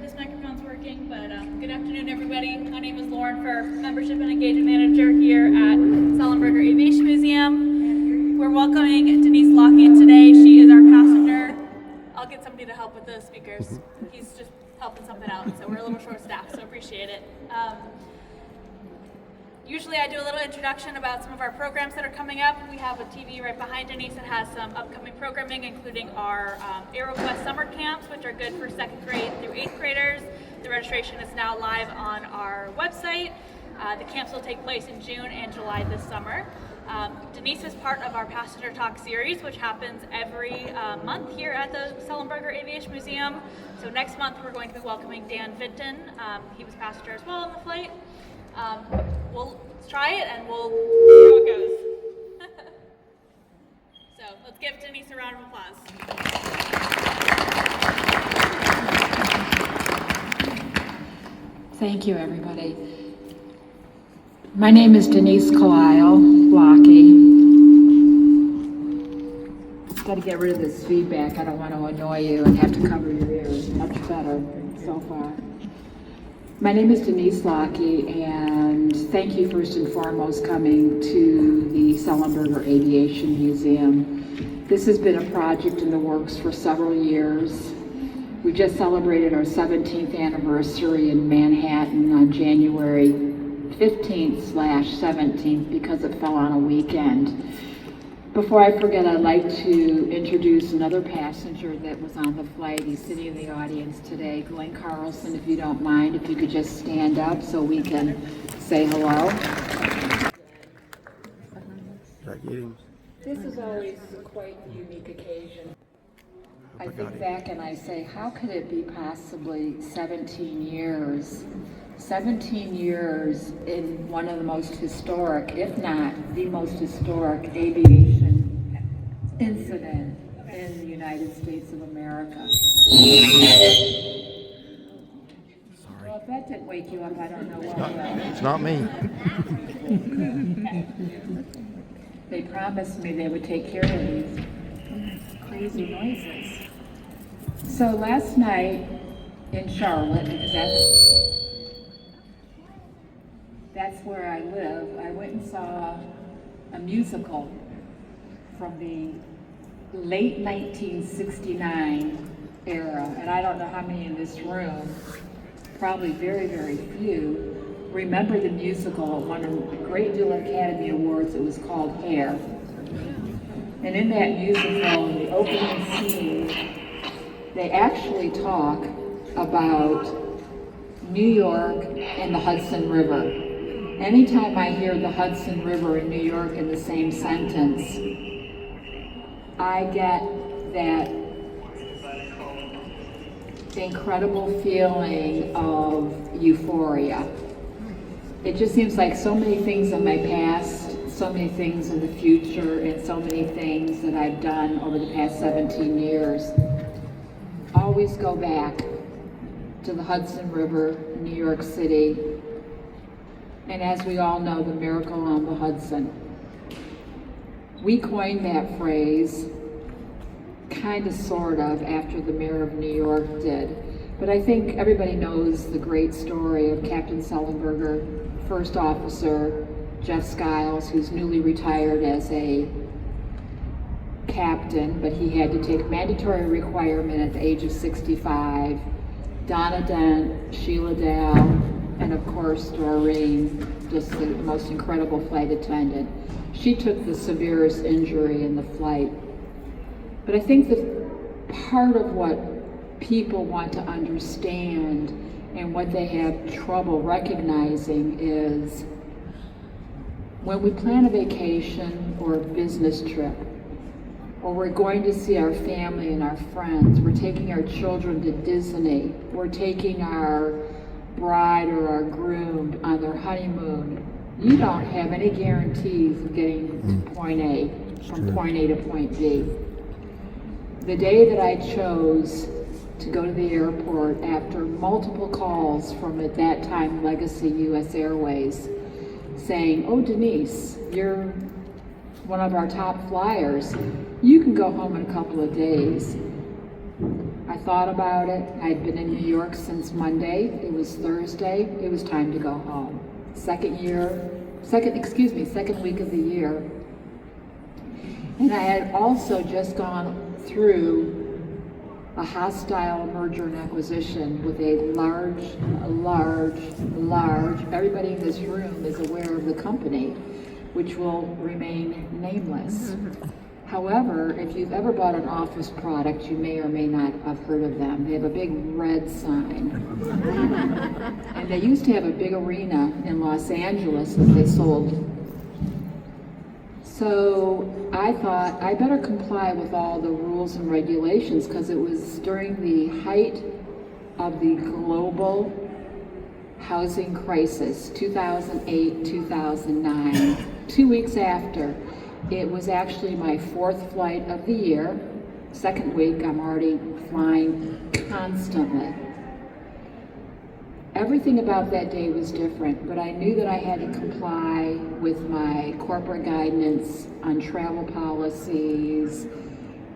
if this microphone's working, but good afternoon, everybody. My name is Lauren Furr, Membership and Engagement Manager here at Sullenberger Aviation Museum. We're welcoming Denise Lockie today. She is our passenger. I'll get somebody to help with the speakers. He's just helping something out, so we're a little short-staffed, so appreciate it. Usually I do a little introduction about some of our programs that are coming up. We have a TV right behind Denise that has some upcoming programming, including our AeroQuest summer camps, which are good for 2nd grade through 8th graders. The registration is now live on our website. The camps will take place in June and July this summer. Denise is part of our Passenger Talk series, which happens every month here at the Sullenberger Aviation Museum. So next month we're going to be welcoming Dan Vinton. He was passenger as well on the flight. We'll try it and we'll see how it goes. So let's give Denise a round of applause. Thank you, everybody. My name is Denise Lockie. Got to get rid of this feedback. I don't want to annoy you and have to cover your ears. Much better so far. My name is Denise Lockie, and thank you first and foremost coming to the Sullenberger Aviation Museum. This has been a project in the works for several years. We just celebrated our 17th anniversary in Manhattan on January 15th/17th because it fell on a weekend. Before I forget, I'd like to introduce another passenger that was on the flight. He's sitting in the audience today. Glenn Carlson, if you don't mind, if you could just stand up so we can say hello. This is always quite a unique occasion. I think back and I say, how could it be possibly 17 years? 17 years in one of the most historic, if not the most historic aviation incident in the United States of America. Sorry. Well, if that didn't wake you up, I don't know what will. It's not me. They promised me they would take care of these crazy noises. So last night in Charlotte, because that's where I live, I went and saw a musical from the late 1969 era, and I don't know how many in this room, probably very, very few, remember the musical. It won a great deal of Academy Awards. It was called Hair. And in that musical, in the opening scene, they actually talk about New York and the Hudson River. Anytime I hear the Hudson River and New York in the same sentence, I get that incredible feeling of euphoria. It just seems like so many things in my past, so many things in the future, and so many things that I've done over the past 17 years always go back to the Hudson River, New York City, and as we all know, the miracle on the Hudson. We coined that phrase, kind of, sort of, after the mayor of New York did. But I think everybody knows the great story of Captain Sullenberger, First Officer Jeff Skiles, who's newly retired as a captain, but he had to take mandatory requirement at the age of 65. Donna Dent, Sheila Dow, and of course Doreen, just the most incredible flight attendant. She took the severest injury in the flight. But I think that part of what people want to understand and what they have trouble recognizing is when we plan a vacation or a business trip, or we're going to see our family and our friends, we're taking our children to Disney, we're taking our bride or our groom on their honeymoon, you don't have any guarantees of getting to point A, from point A to point B. The day that I chose to go to the airport after multiple calls from, at that time, Legacy US Airways, saying, "Oh, Denise, you're one of our top flyers. You can go home in a couple of days." I thought about it. I'd been in New York since Monday. It was Thursday. It was time to go home. Second week of the year. And I had also just gone through a hostile merger and acquisition with a large, everybody in this room is aware of the company, which will remain nameless. However, if you've ever bought an office product, you may or may not have heard of them. They have a big red sign. And they used to have a big arena in Los Angeles that they sold. So I thought I better comply with all the rules and regulations because it was during the height of the global housing crisis, 2008, 2009. 2 weeks after, it was actually my 4th flight of the year. Second week, I'm already flying constantly. Everything about that day was different, but I knew that I had to comply with my corporate guidance on travel policies,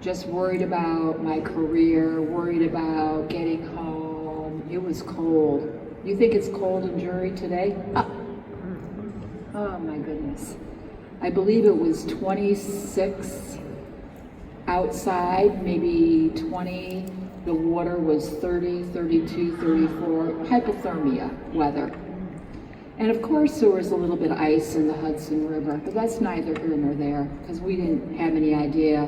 just worried about my career, worried about getting home. It was cold. You think it's cold in Drury today? Oh my goodness. I believe it was 26 outside, maybe 20. The water was 30, 32, 34, hypothermia weather. And of course there was a little bit of ice in the Hudson River, but that's neither here nor there because we didn't have any idea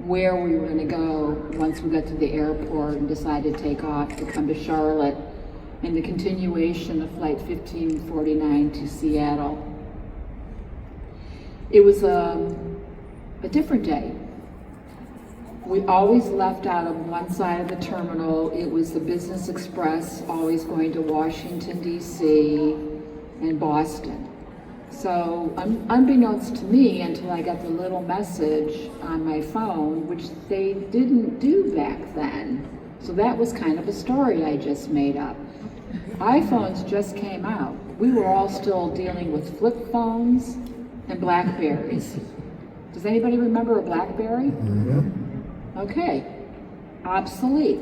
where we were going to go once we got to the airport and decided to take off to come to Charlotte and the continuation of Flight 1549 to Seattle. It was a different day. We always left out of one side of the terminal. It was the Business Express, always going to Washington, D.C. and Boston. So unbeknownst to me, until I got the little message on my phone, which they didn't do back then. So that was kind of a story I just made up. iPhones just came out. We were all still dealing with flip phones and Blackberries. Does anybody remember a Blackberry? Mm-hmm. Okay, obsolete.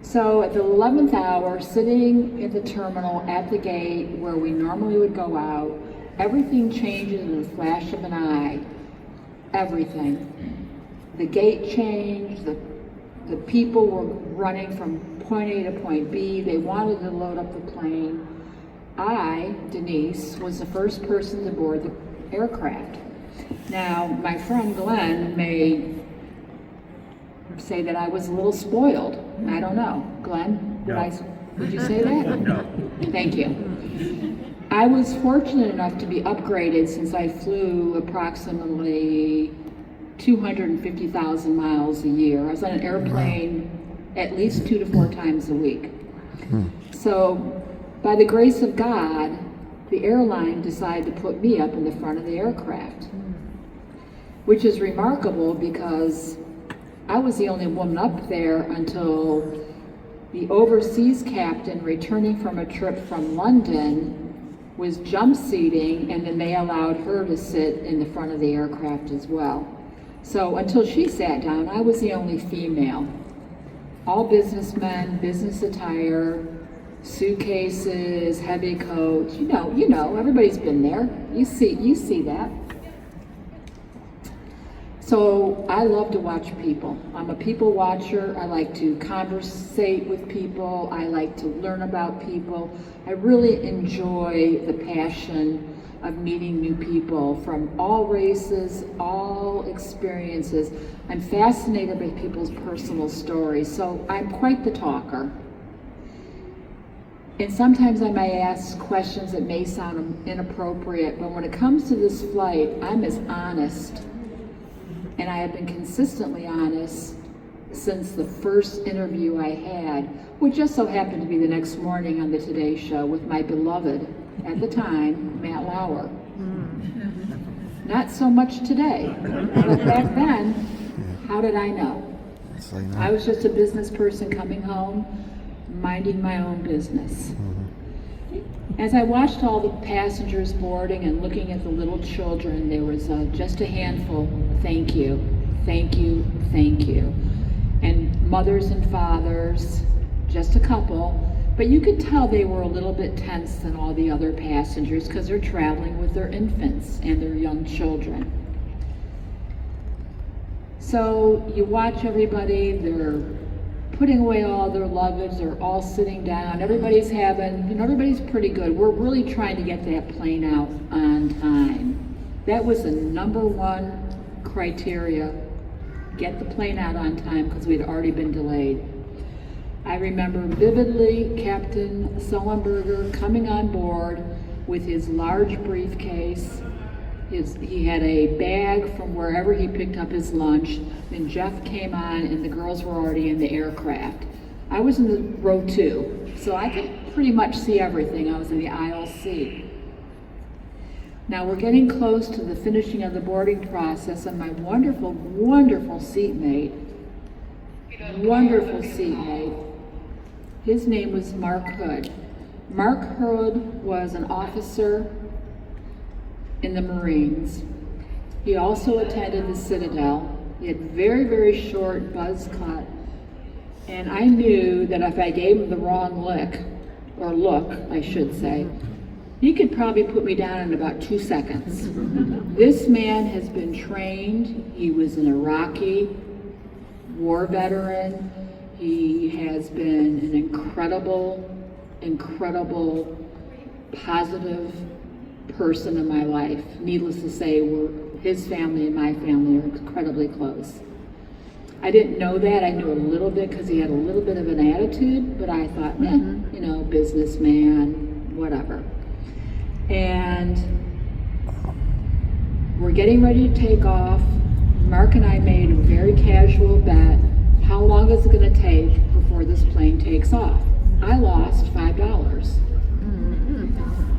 So at the 11th hour, sitting at the terminal at the gate where we normally would go out, everything changes in the flash of an eye. Everything. The gate changed, the people were running from point A to point B, they wanted to load up the plane. I, Denise, was the first person to board the aircraft. Now, my friend Glenn may say that I was a little spoiled. I don't know. Glenn, would you say that? No. Thank you. I was fortunate enough to be upgraded since I flew approximately 250,000 miles a year. I was on an airplane at least 2 to 4 times a week. So, by the grace of God, the airline decided to put me up in the front of the aircraft, which is remarkable because I was the only woman up there until the overseas captain returning from a trip from London was jump seating, and then they allowed her to sit in the front of the aircraft as well. So until she sat down, I was the only female. All businessmen, business attire, suitcases, heavy coats, you know, everybody's been there. You see that. So I love to watch people. I'm a people watcher. I like to conversate with people. I like to learn about people. I really enjoy the passion of meeting new people from all races, all experiences. I'm fascinated by people's personal stories, so I'm quite the talker. And sometimes I may ask questions that may sound inappropriate, but when it comes to this flight, I'm as honest. And I have been consistently honest since the first interview I had, which just so happened to be the next morning on the Today Show with my beloved, at the time, Matt Lauer. Not so much today, but back then, how did I know? I was just a business person coming home, minding my own business. As I watched all the passengers boarding and looking at the little children, there was just a handful, thank you, thank you, thank you. And mothers and fathers, just a couple, but you could tell they were a little bit tense than all the other passengers because they're traveling with their infants and their young children. So you watch everybody, they're putting away all their luggage, they're all sitting down, everybody's everybody's pretty good. We're really trying to get that plane out on time. That was the number one criteria, get the plane out on time because we'd already been delayed. I remember vividly Captain Sullenberger coming on board with his large briefcase. He had a bag from wherever he picked up his lunch. Then Jeff came on and the girls were already in the aircraft. I was in the row 2, so I could pretty much see everything. I was in the aisle seat. Now we're getting close to the finishing of the boarding process, and my wonderful, wonderful seatmate, his name was Mark Hood. Mark Hood was an officer in the Marines. He also attended the Citadel. He had very, very short buzz cut, and I knew that if I gave him the wrong look, I should say, he could probably put me down in about 2 seconds. This man has been trained. He was an Iraqi war veteran. He has been an incredible, incredible, positive person in my life. Needless to say, his family and my family are incredibly close. I didn't know that. I knew a little bit because he had a little bit of an attitude, but I thought, businessman, whatever. And we're getting ready to take off. Mark and I made a very casual bet. How long is it going to take before this plane takes off? I lost $5.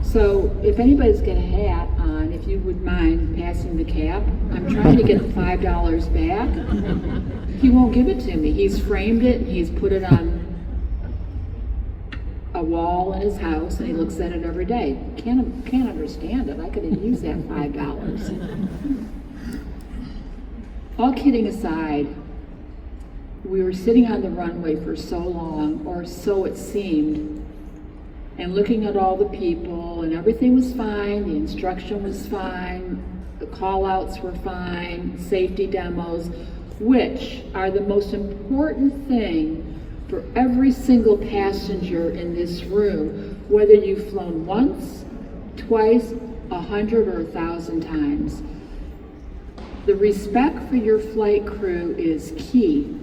So if anybody's got a hat on, if you would mind passing the cap, I'm trying to get the $5 back. He won't give it to me. He's framed it, he's put it on a wall in his house, and he looks at it every day. Can't understand it. I could have used that $5. All kidding aside, we were sitting on the runway for so long, or so it seemed, and looking at all the people, and everything was fine, the instruction was fine, the call-outs were fine, safety demos, which are the most important thing for every single passenger in this room, whether you've flown once, twice, 100, or 1,000 times. The respect for your flight crew is key.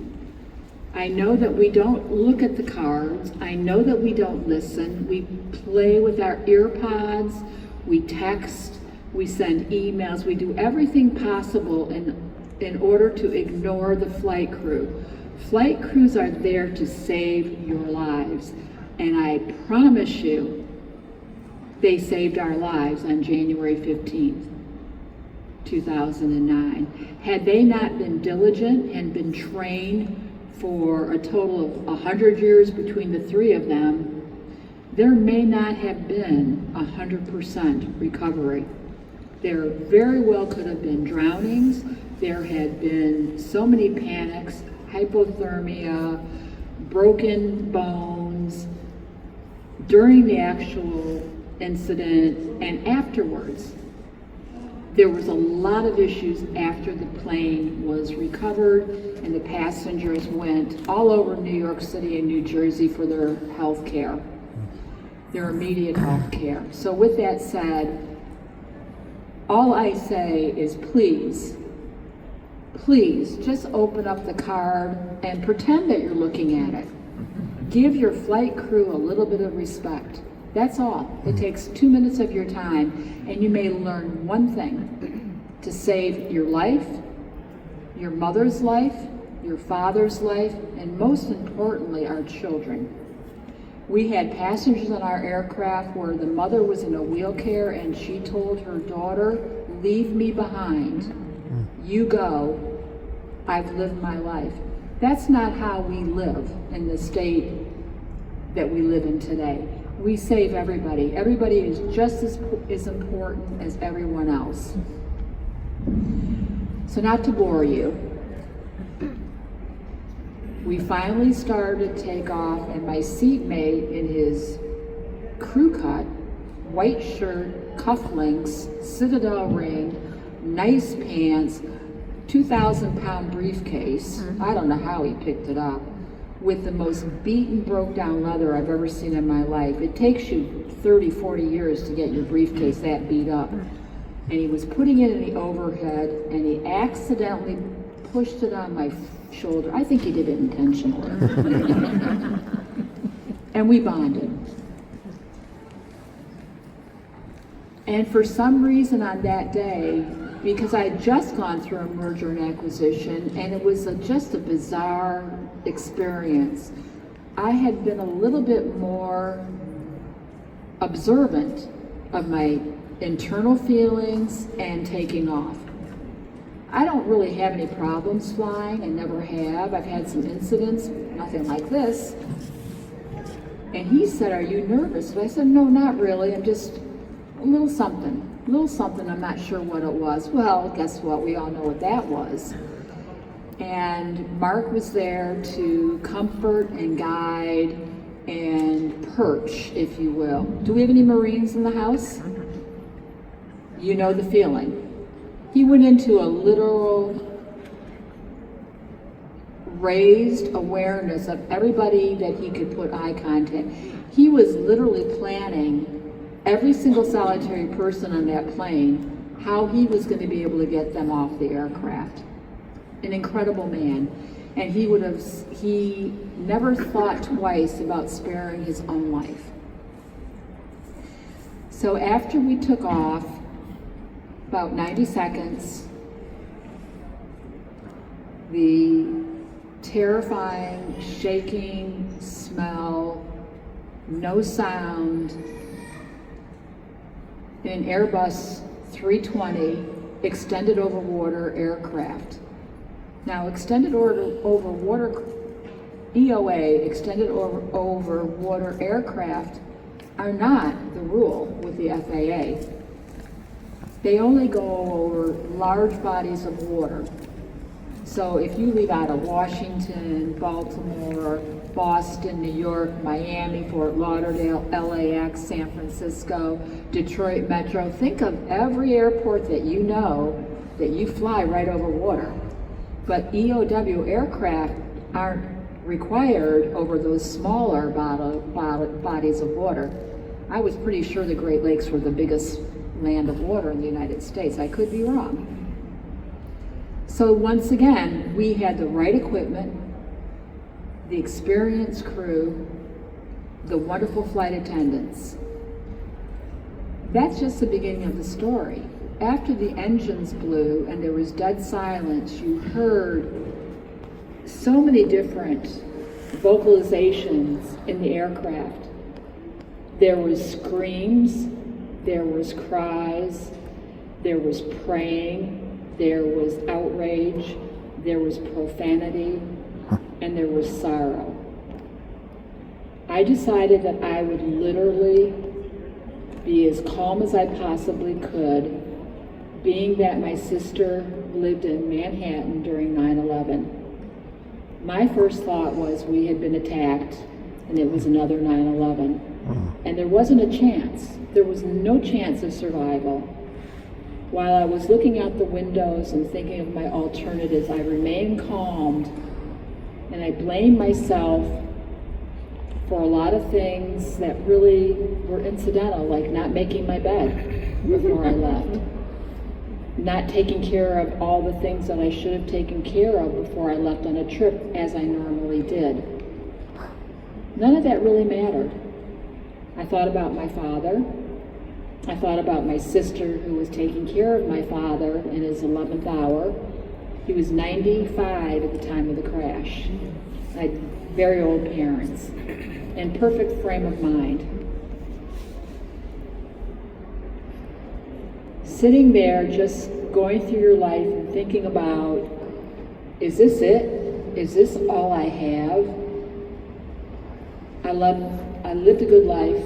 I know that we don't look at the cards. I know that we don't listen. We play with our ear pods. We text. We send emails. We do everything possible in order to ignore the flight crew. Flight crews are there to save your lives. And I promise you, they saved our lives on January 15th, 2009. Had they not been diligent and been trained for a total of 100 years between the three of them, there may not have been 100% recovery. There very well could have been drownings. There had been so many panics, hypothermia, broken bones during the actual incident and afterwards. There was a lot of issues after the plane was recovered and the passengers went all over New York City and New Jersey for their health care, their immediate health care. So with that said, all I say is please just open up the card and pretend that you're looking at it. Give your flight crew a little bit of respect. That's all. It takes 2 minutes of your time, and you may learn one thing: to save your life, your mother's life, your father's life, and most importantly, our children. We had passengers on our aircraft where the mother was in a wheelchair and she told her daughter, "Leave me behind. You go. I've lived my life." That's not how we live in the state that we live in today. We save everybody. Everybody is just as important as everyone else. So not to bore you, We finally started takeoff, and my seatmate in his crew cut, white shirt, cufflinks, Citadel ring, nice pants, 2,000-pound briefcase. I don't know how he picked it up, with the most beaten, broke down leather I've ever seen in my life. It takes you 30, 40 years to get your briefcase that beat up. And he was putting it in the overhead, and he accidentally pushed it on my shoulder. I think he did it intentionally. And we bonded. And for some reason on that day, because I had just gone through a merger and acquisition, and it was just a bizarre experience, I had been a little bit more observant of my internal feelings and taking off. I don't really have any problems flying. I never have. I've had some incidents, nothing like this. And he said, "Are you nervous?" And I said, "No, not really. I'm just a little something. I'm not sure what it was." Well, guess what? We all know what that was. And Mark was there to comfort and guide and perch, if you will. Do we have any Marines in the house? You know the feeling. He went into a literal raised awareness of everybody that he could put eye contact. He was literally planning every single solitary person on that plane, how he was going to be able to get them off the aircraft. An incredible man. And he never thought twice about sparing his own life. So after we took off, about 90 seconds, the terrifying, shaking smell, no sound, in an Airbus 320 extended over water aircraft. Now, extended over water, EOA, extended over water aircraft, are not the rule with the FAA. They only go over large bodies of water. So if you leave out of Washington, Baltimore, Boston, New York, Miami, Fort Lauderdale, LAX, San Francisco, Detroit Metro, think of every airport that you know that you fly right over water. But EOW aircraft aren't required over those smaller bodies of water. I was pretty sure the Great Lakes were the biggest land of water in the United States. I could be wrong. So once again, we had the right equipment, the experienced crew, the wonderful flight attendants. That's just the beginning of the story. After the engines blew and there was dead silence, you heard so many different vocalizations in the aircraft. There was screams, there was cries, there was praying, there was outrage, there was profanity, and there was sorrow. I decided that I would literally be as calm as I possibly could, being that my sister lived in Manhattan during 9/11. My first thought was we had been attacked and it was another 9/11. And there wasn't a chance. There was no chance of survival. While I was looking out the windows and thinking of my alternatives, I remained calmed, and I blamed myself for a lot of things that really were incidental, like not making my bed before I left, not taking care of all the things that I should have taken care of before I left on a trip, as I normally did. None of that really mattered. I thought about my father. I thought about my sister, who was taking care of my father in his 11th hour. He was 95 at the time of the crash. I had very old parents and perfect frame of mind. Sitting there just going through your life and thinking about, is this it? Is this all I have? I lived a good life,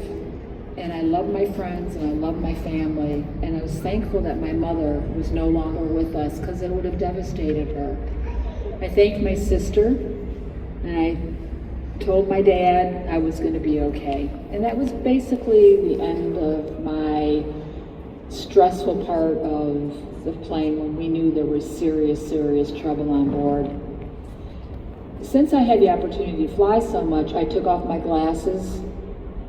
and I love my friends, and I love my family, and I was thankful that my mother was no longer with us, because it would have devastated her. I thanked my sister And I told my dad I was going to be okay. And that was basically the end of my stressful part of the plane when we knew there was serious, serious trouble on board. Since I had the opportunity to fly so much, I took off my glasses,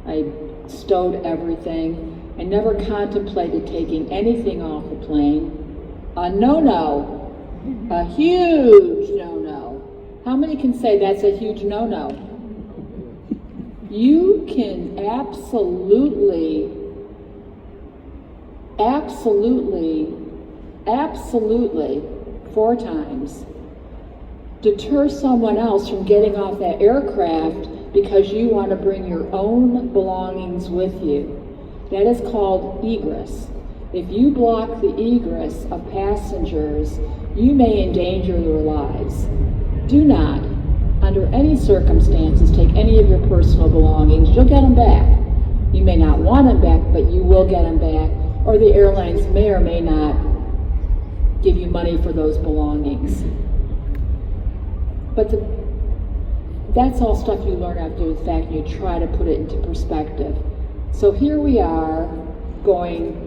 I stowed everything. I never contemplated taking anything off the plane. A no-no, a huge no-no. How many can say that's a huge no-no? You can absolutely 4 times deter someone else from getting off that aircraft because you want to bring your own belongings with you. That is called egress. If you block the egress of passengers, you may endanger their lives. Do not, under any circumstances, take any of your personal belongings. You'll get them back. You may not want them back, but you will get them back, or the airlines may or may not give you money for those belongings. But that's all stuff you learn after the fact, and you try to put it into perspective. So here we are going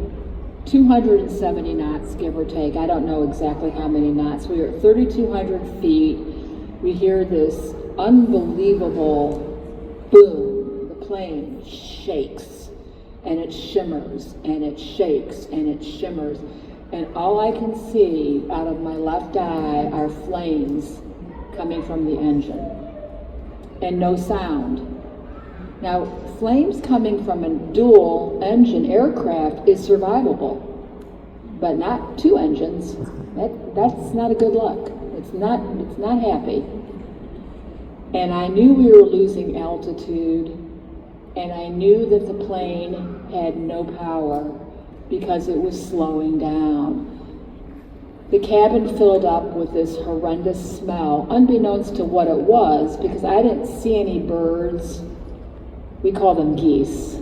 270 knots, give or take. I don't know exactly how many knots. We are at 3,200 feet. We hear this unbelievable boom. The plane shakes, and it shimmers, and it shakes, and it shimmers. And all I can see out of my left eye are flames coming from the engine, and no sound. Now, flames coming from a dual engine aircraft is survivable, but not 2 engines. That's not a good look. It's not happy. And I knew we were losing altitude, and I knew that the plane had no power because it was slowing down. The cabin filled up with this horrendous smell, unbeknownst to what it was, because I didn't see any birds. We call them geese,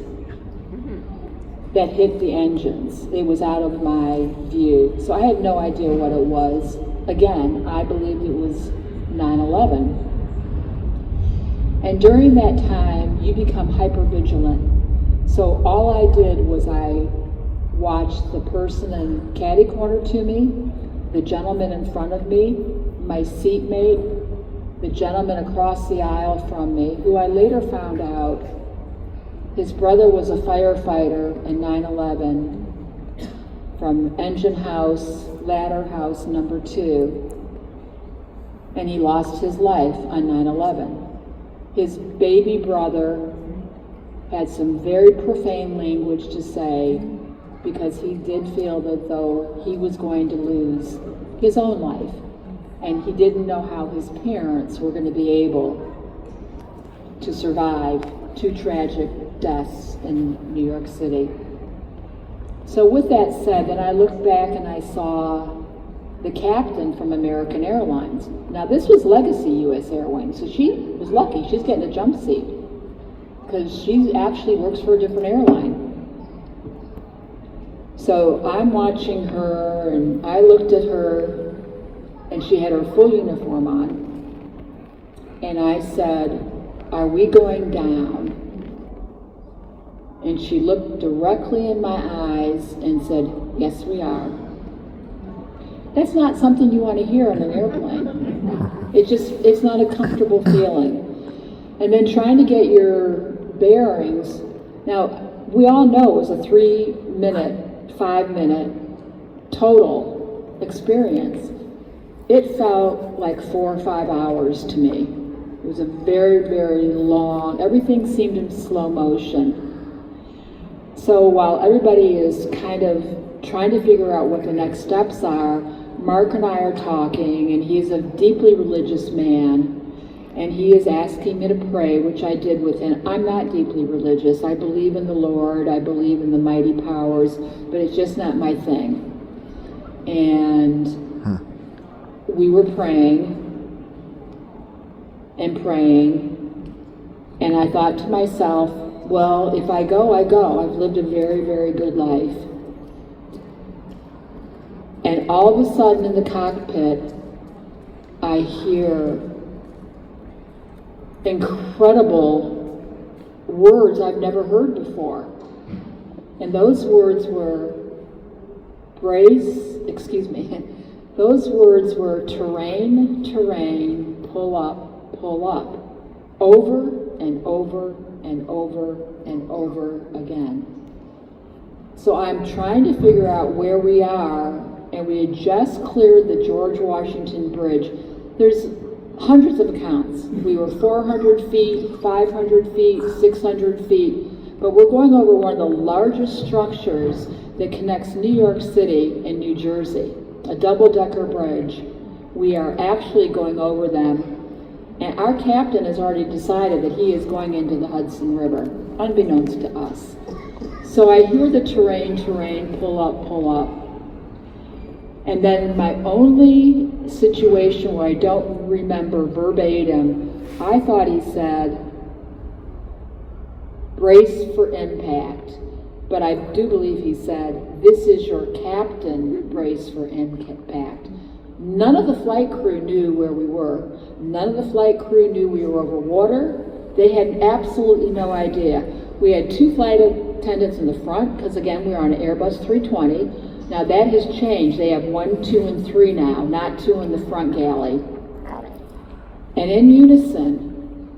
that hit the engines. It was out of my view. So I had no idea what it was. Again, I believed it was 9/11. And during that time, you become hypervigilant. So all I did was I watched the person in caddy corner to me, the gentleman in front of me, my seatmate, the gentleman across the aisle from me, who I later found out his brother was a firefighter in 9/11 from engine house, ladder house number 2, and he lost his life on 9/11. His baby brother had some very profane language to say because he did feel that though he was going to lose his own life, and he didn't know how his parents were going to be able to survive 2 tragic deaths in New York City. So with that said, then I looked back and I saw the captain from American Airlines. Now this was legacy US Airways, so she was lucky. She's getting a jump seat because she actually works for a different airline. So I'm watching her, and I looked at her, and she had her full uniform on. And I said, "Are we going down?" And she looked directly in my eyes and said, "Yes, we are." That's not something you want to hear on an airplane. It's not a comfortable feeling. And then trying to get your bearings. Now, we all know it was a 3-minute, 5-minute total experience. It felt like 4 or 5 hours to me. It was a very, very long, everything seemed in slow motion. So while everybody is kind of trying to figure out what the next steps are, Mark and I are talking, and he's a deeply religious man, and he is asking me to pray, which I did with him. I'm not deeply religious. I believe in the Lord. I believe in the mighty powers, but it's just not my thing. And we were praying, and I thought to myself, well, if I go, I go. I've lived a very, very good life. And all of a sudden in the cockpit, I hear incredible words I've never heard before. And those words were those words were terrain, terrain, pull up, over and over and over and over again. So I'm trying to figure out where we are, and we had just cleared the George Washington Bridge. There's hundreds of accounts. We were 400 feet, 500 feet, 600 feet, but we're going over one of the largest structures that connects New York City and New Jersey, a double-decker bridge. We are actually going over them, and our captain has already decided that he is going into the Hudson River, unbeknownst to us. So I hear the terrain, pull up. And then my only situation where I don't remember verbatim, I thought he said, brace for impact. But I do believe he said, this is your captain, brace for impact. None of the flight crew knew where we were. None of the flight crew knew we were over water. They had absolutely no idea. We had 2 flight attendants in the front, because again, we were on an Airbus 320. Now that has changed. They have 1, 2, and 3 now, not 2 in the front galley. And in unison,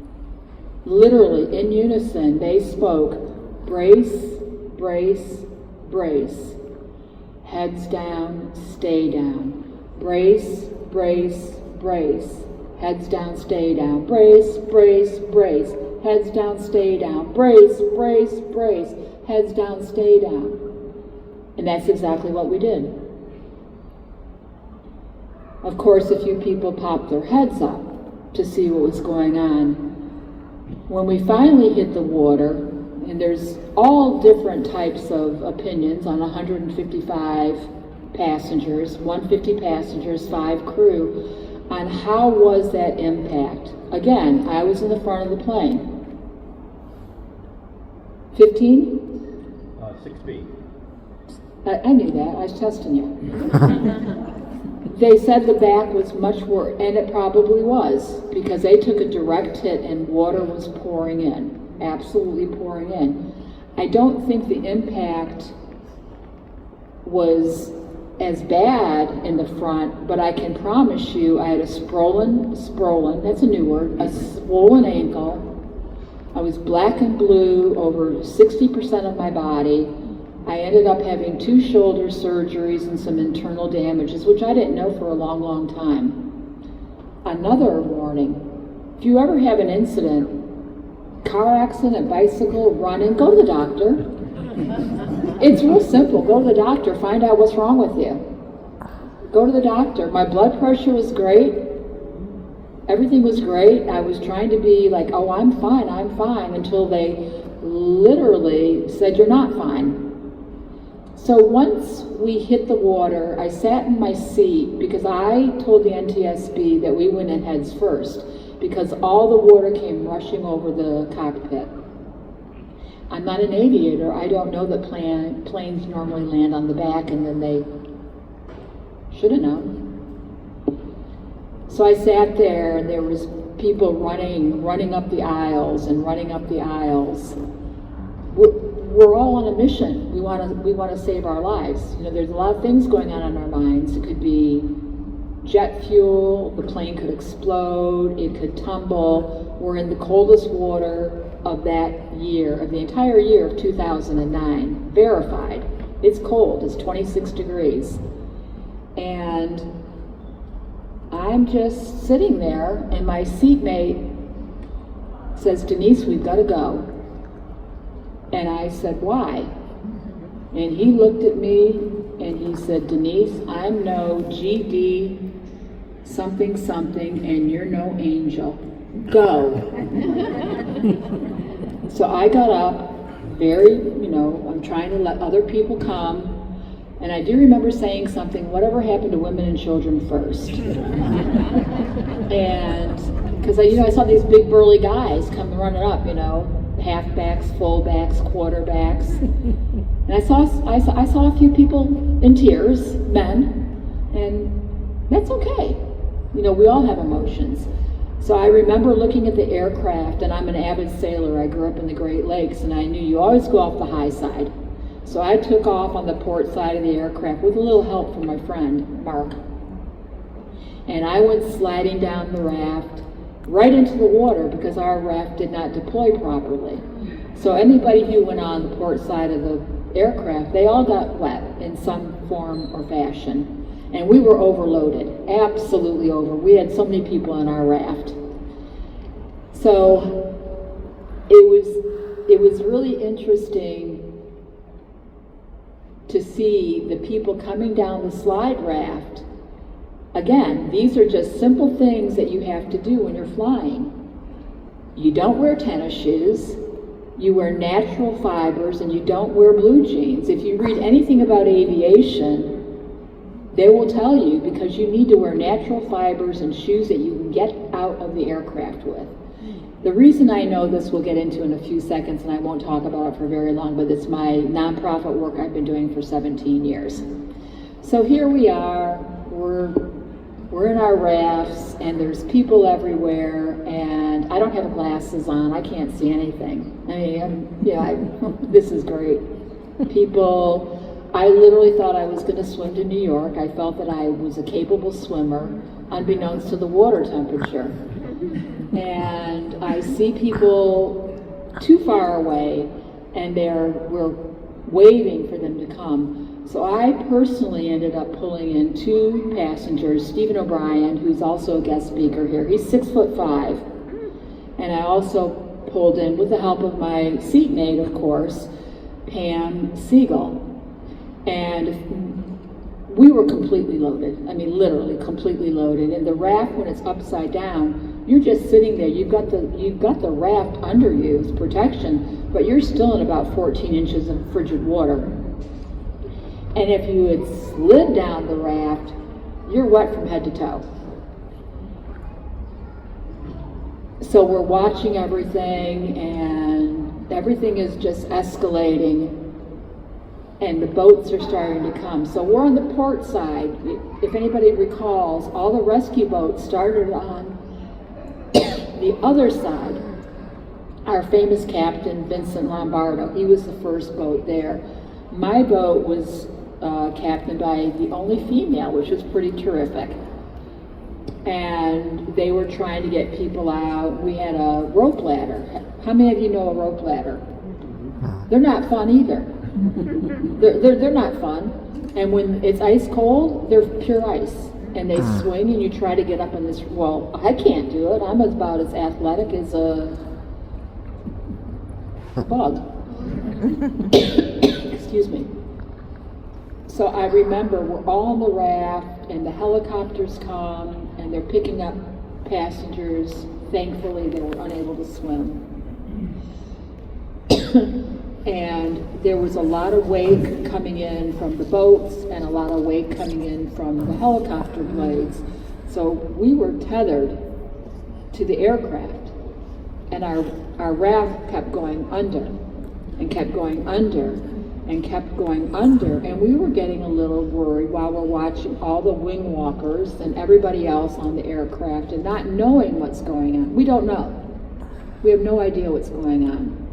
literally in unison, they spoke, brace, brace, brace. Heads down, stay down. Brace, brace, brace. Heads down, stay down. Brace, brace, brace. Heads down, stay down. Brace, brace, brace. Heads down, stay down. And that's exactly what we did. Of course, a few people popped their heads up to see what was going on. When we finally hit the water, and there's all different types of opinions on 155 passengers, 150 passengers, 5 crew, on how was that impact. Again, I was in the front of the plane. 15? 6B. I knew that. I was testing you. They said the back was much worse, and it probably was, because they took a direct hit and water was pouring in, absolutely pouring in. I don't think the impact was as bad in the front, but I can promise you I had a sprollen, that's a new word, a swollen ankle. I was black and blue over 60% of my body. I ended up having 2 shoulder surgeries and some internal damages, which I didn't know for a long, long time. Another warning, if you ever have an incident, car accident, bicycle, running, go to the doctor. It's real simple. Go to the doctor, find out what's wrong with you. Go to the doctor. My blood pressure was great. Everything was great. I was trying to be like, oh, I'm fine, until they literally said, you're not fine. So once we hit the water, I sat in my seat because I told the NTSB that we went in heads first because all the water came rushing over the cockpit. I'm not an aviator. I don't know that planes normally land on the back, and then they should have known. So I sat there, and there was people running up the aisles and running up the aisles. We're all on a mission. We want to save our lives. You know, there's a lot of things going on in our minds. It could be jet fuel, the plane could explode, it could tumble. We're in the coldest water of that year, of the entire year of 2009. Verified. It's cold. It's 26 degrees. And I'm just sitting there, and my seatmate says, Denise, we've got to go. And I said, why? And he looked at me and he said, Denise, I'm no GD something something, and you're no angel. Go. So I got up, I'm trying to let other people come. And I do remember saying something, whatever happened to women and children first? And because I saw these big burly guys come running up, halfbacks, fullbacks, quarterbacks. And I saw a few people in tears, men, and that's okay. We all have emotions. So I remember looking at the aircraft, and I'm an avid sailor. I grew up in the Great Lakes, and I knew you always go off the high side. So I took off on the port side of the aircraft with a little help from my friend, Mark. And I went sliding down the raft right into the water because our raft did not deploy properly. So anybody who went on the port side of the aircraft, they all got wet in some form or fashion. And we were overloaded, absolutely over. We had so many people on our raft. So it was really interesting to see the people coming down the slide raft. Again, these are just simple things that you have to do when you're flying. You don't wear tennis shoes, you wear natural fibers, and you don't wear blue jeans. If you read anything about aviation, they will tell you because you need to wear natural fibers and shoes that you can get out of the aircraft with. The reason I know this we'll get into in a few seconds, and I won't talk about it for very long, but it's my nonprofit work I've been doing for 17 years. So here we are, we're in our rafts, and there's people everywhere, and I don't have glasses on, I can't see anything. I mean, this is great. People, I literally thought I was going to swim to New York. I felt that I was a capable swimmer, unbeknownst to the water temperature. And I see people too far away, and we're waving for them to come. So I personally ended up pulling in 2 passengers, Stephen O'Brien, who's also a guest speaker here. He's 6'5", and I also pulled in, with the help of my seatmate, of course, Pam Siegel. And we were completely loaded. I mean, literally completely loaded. And the raft, when it's upside down, you're just sitting there. You've got the raft under you as protection, but you're still in about 14 inches of frigid water. And if you had slid down the raft, you're wet from head to toe. So we're watching everything, and everything is just escalating, and the boats are starting to come. So we're on the port side. If anybody recalls, all the rescue boats started on the other side. Our famous captain, Vincent Lombardo, he was the first boat there. My boat was captained by the only female, which was pretty terrific. And they were trying to get people out. We had a rope ladder. How many of you know a rope ladder? They're not fun either. They're not fun. And when it's ice cold, they're pure ice. And they swing, and you try to get up in this, well, I can't do it. I'm about as athletic as a bug. Excuse me. So I remember we're all on the raft, and the helicopters come, and they're picking up passengers. Thankfully, they were unable to swim. And there was a lot of wake coming in from the boats and a lot of wake coming in from the helicopter blades. So we were tethered to the aircraft, and our raft kept going under and kept going under and kept going under, and we were getting a little worried while we're watching all the wing walkers and everybody else on the aircraft and not knowing what's going on. We don't know. We have no idea what's going on.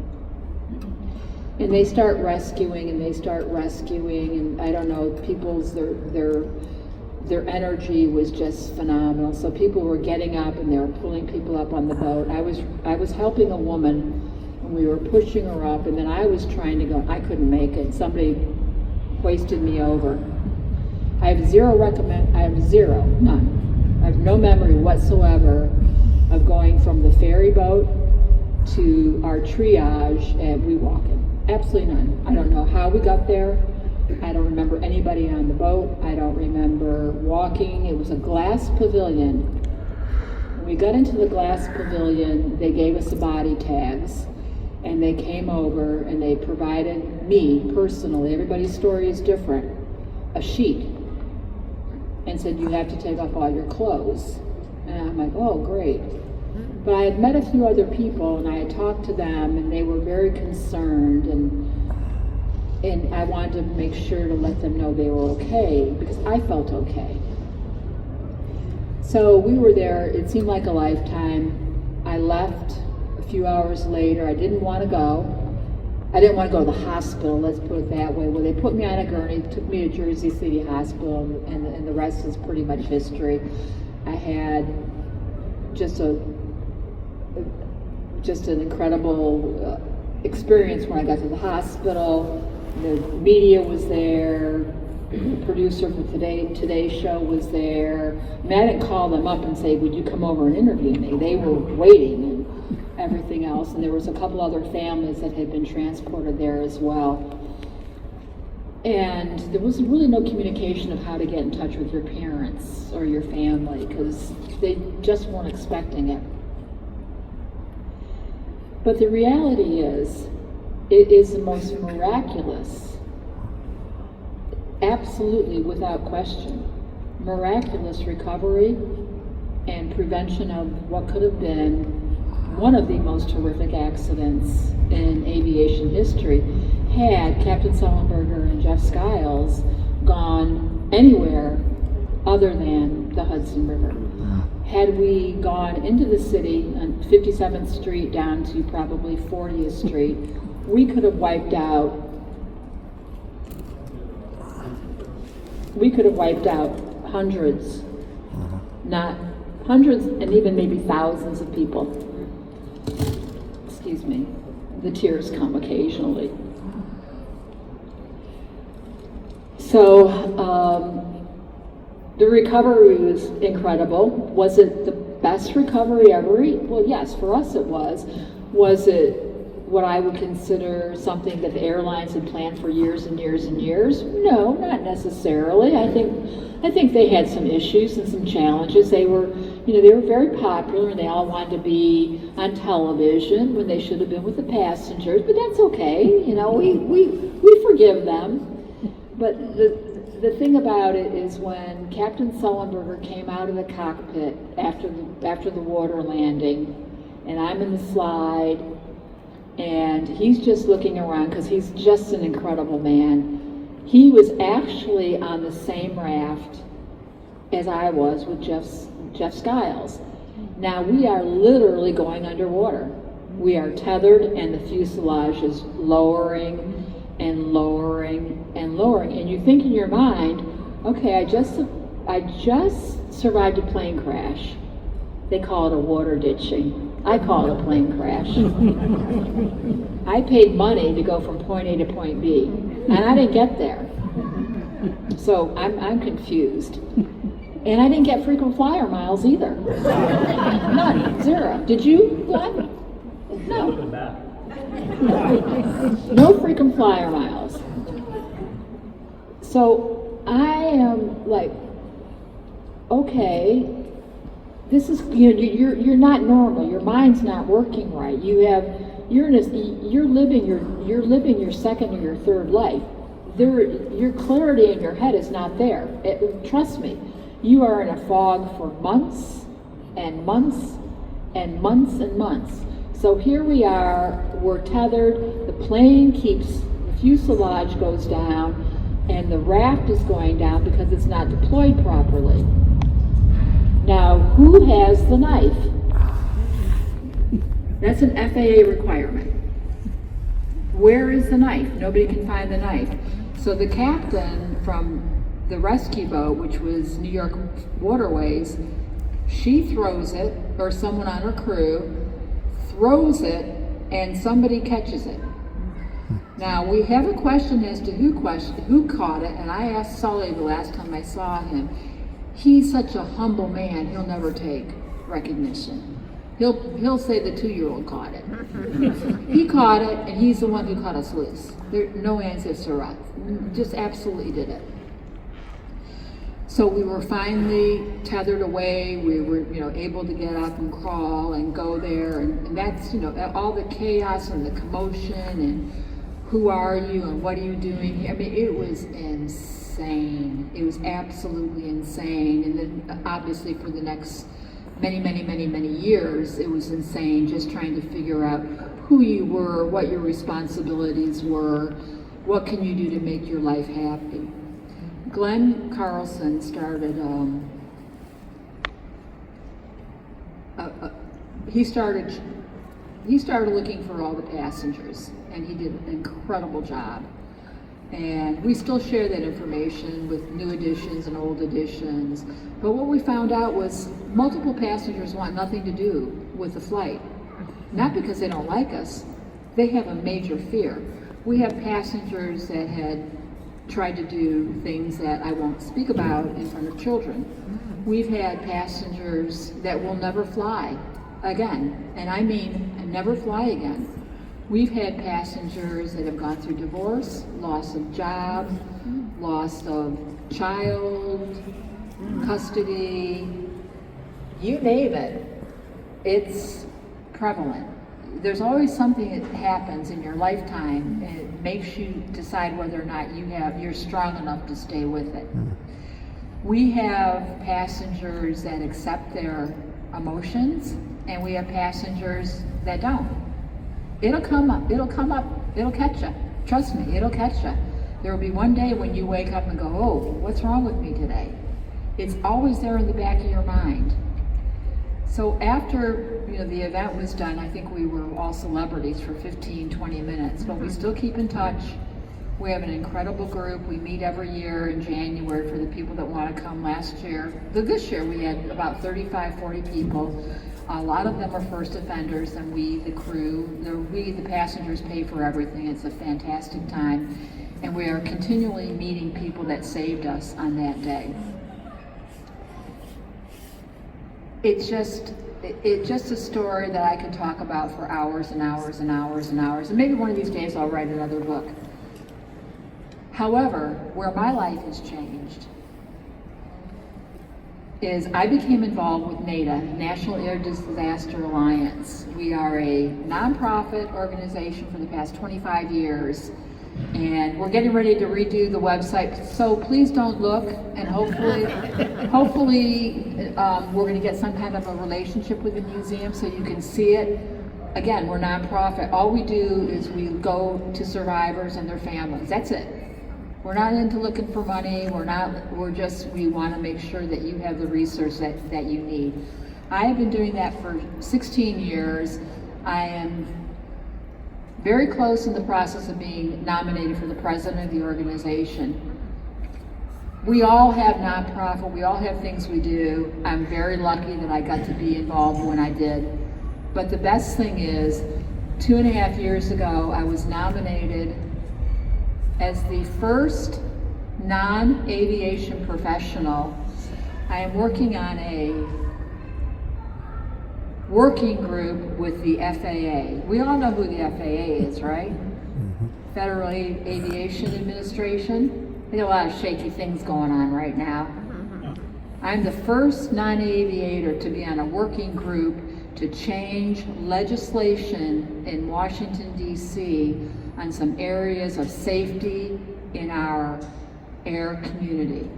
And they start rescuing, and I don't know, people's their energy was just phenomenal. So people were getting up, and they were pulling people up on the boat. I was helping a woman, and we were pushing her up, and then I was trying to go. I couldn't make it. Somebody hoisted me over. I have none. I have no memory whatsoever of going from the ferry boat to our triage at Weehawken. Absolutely none. I don't know how we got there. I don't remember anybody on the boat. I don't remember walking. It was a glass pavilion. When we got into the glass pavilion, they gave us the body tags, and they came over and they provided me personally, everybody's story is different, a sheet, and said, you have to take off all your clothes. And I'm like, oh, great. But I had met a few other people, and I had talked to them, and they were very concerned, and I wanted to make sure to let them know they were okay, because I felt okay. So we were there, it seemed like a lifetime. I left a few hours later. I didn't want to go. I didn't want to go to the hospital, let's put it that way. Well, they put me on a gurney, took me to Jersey City Hospital, and the rest is pretty much history. I had just an incredible experience when I got to the hospital. The media was there. The producer for Today's show was there. I mean, I didn't call them up and say, would you come over and interview me? They were waiting and everything else. And there was a couple other families that had been transported there as well. And there was really no communication of how to get in touch with your parents or your family because they just weren't expecting it. But the reality is, it is the most miraculous, absolutely without question, miraculous recovery and prevention of what could have been one of the most horrific accidents in aviation history had Captain Sullenberger and Jeff Skiles gone anywhere other than the Hudson River. Had we gone into the city on 57th Street down to probably 40th Street, we could have wiped out hundreds, not hundreds and even maybe thousands of people. Excuse me, the tears come occasionally. So the recovery was incredible. Was it the best recovery ever? Well, yes, for us it was. Was it what I would consider something that the airlines had planned for years and years and years? No, not necessarily. I think they had some issues and some challenges. They were very popular and they all wanted to be on television when they should have been with the passengers, but that's okay. We forgive them. But the thing about it is when Captain Sullenberger came out of the cockpit after the water landing, and I'm in the slide, and he's just looking around because he's just an incredible man. He was actually on the same raft as I was with Jeff Skiles. Now we are literally going underwater. We are tethered and the fuselage is lowering and lowering and lowering. And you think in your mind, okay, I just survived a plane crash. They call it a water ditching. I call it a plane crash. I paid money to go from point A to point B, and I didn't get there. So I'm confused. And I didn't get frequent flyer miles either. None, zero. Did you, Glenn? No. No frequent flyer miles. So I am like, okay, this is, you're not normal. Your mind's not working right. You're living your second or your third life. Your clarity in your head is not there. Trust me, you are in a fog for months and months and months and months. So here we are, we're tethered, the plane the fuselage goes down, and the raft is going down because it's not deployed properly. Now, who has the knife? That's an FAA requirement. Where is the knife? Nobody can find the knife. So the captain from the rescue boat, which was New York Waterways, she throws it, or someone on her crew throws it, and somebody catches it. Now, we have a question as to who caught it, and I asked Sully the last time I saw him. He's such a humble man, he'll never take recognition. He'll say the 2-year-old caught it. He caught it, and he's the one who cut us loose. No ands ifs or buts. Just absolutely did it. So we were finally tethered away. We were, able to get up and crawl and go there, and that's, all the chaos and the commotion and who are you and what are you doing here? I mean, it was insane. It was absolutely insane. And then obviously for the next many years, it was insane just trying to figure out who you were, what your responsibilities were, what can you do to make your life happy. Glenn Carlson started he started looking for all the passengers, and he did an incredible job. And we still share that information with new editions and old editions. But what we found out was multiple passengers want nothing to do with the flight. Not because they don't like us, they have a major fear. We have passengers that had tried to do things that I won't speak about in front of children. We've had passengers that will never fly again, and I mean never fly again. We've had passengers that have gone through divorce, loss of job, loss of child, custody, you name it. It's prevalent. There's always something that happens in your lifetime and it makes you decide whether or not you're strong enough to stay with it. We have passengers that accept their emotions, and we have passengers that don't. It'll come up, it'll catch you. Trust me, it'll catch you. There will be one day when you wake up and go, oh, what's wrong with me today? It's always there in the back of your mind. So after the event was done, I think we were all celebrities for 15, 20 minutes, but we still keep in touch. We have an incredible group. We meet every year in January for the people that want to come. This year we had about 35, 40 people. A lot of them are first offenders, and we, the crew, the passengers pay for everything. It's a fantastic time, and we are continually meeting people that saved us on that day. It's just a story that I could talk about for hours and hours and hours and hours, and maybe one of these days I'll write another book. However, where my life has changed is I became involved with NADA, National Air Disaster Alliance. We are a nonprofit organization for the past 25 years, and we're getting ready to redo the website, so please don't look, and hopefully we're going to get some kind of a relationship with the museum so you can see it. Again, we're nonprofit. All we do is we go to survivors and their families. That's it. We're not into looking for money. We want to make sure that you have the resource that you need. I have been doing that for 16 years. I am very close in the process of being nominated for the president of the organization. We all have nonprofit, we all have things we do. I'm very lucky that I got to be involved when I did. But the best thing is, 2.5 years ago, I was nominated as the first non-aviation professional. I am working on a working group with the FAA. We all know who the FAA is, right? Federal Aviation Administration. There's a lot of shaky things going on right now. I'm the first non-aviator to be on a working group to change legislation in Washington, D.C. on some areas of safety in our air community.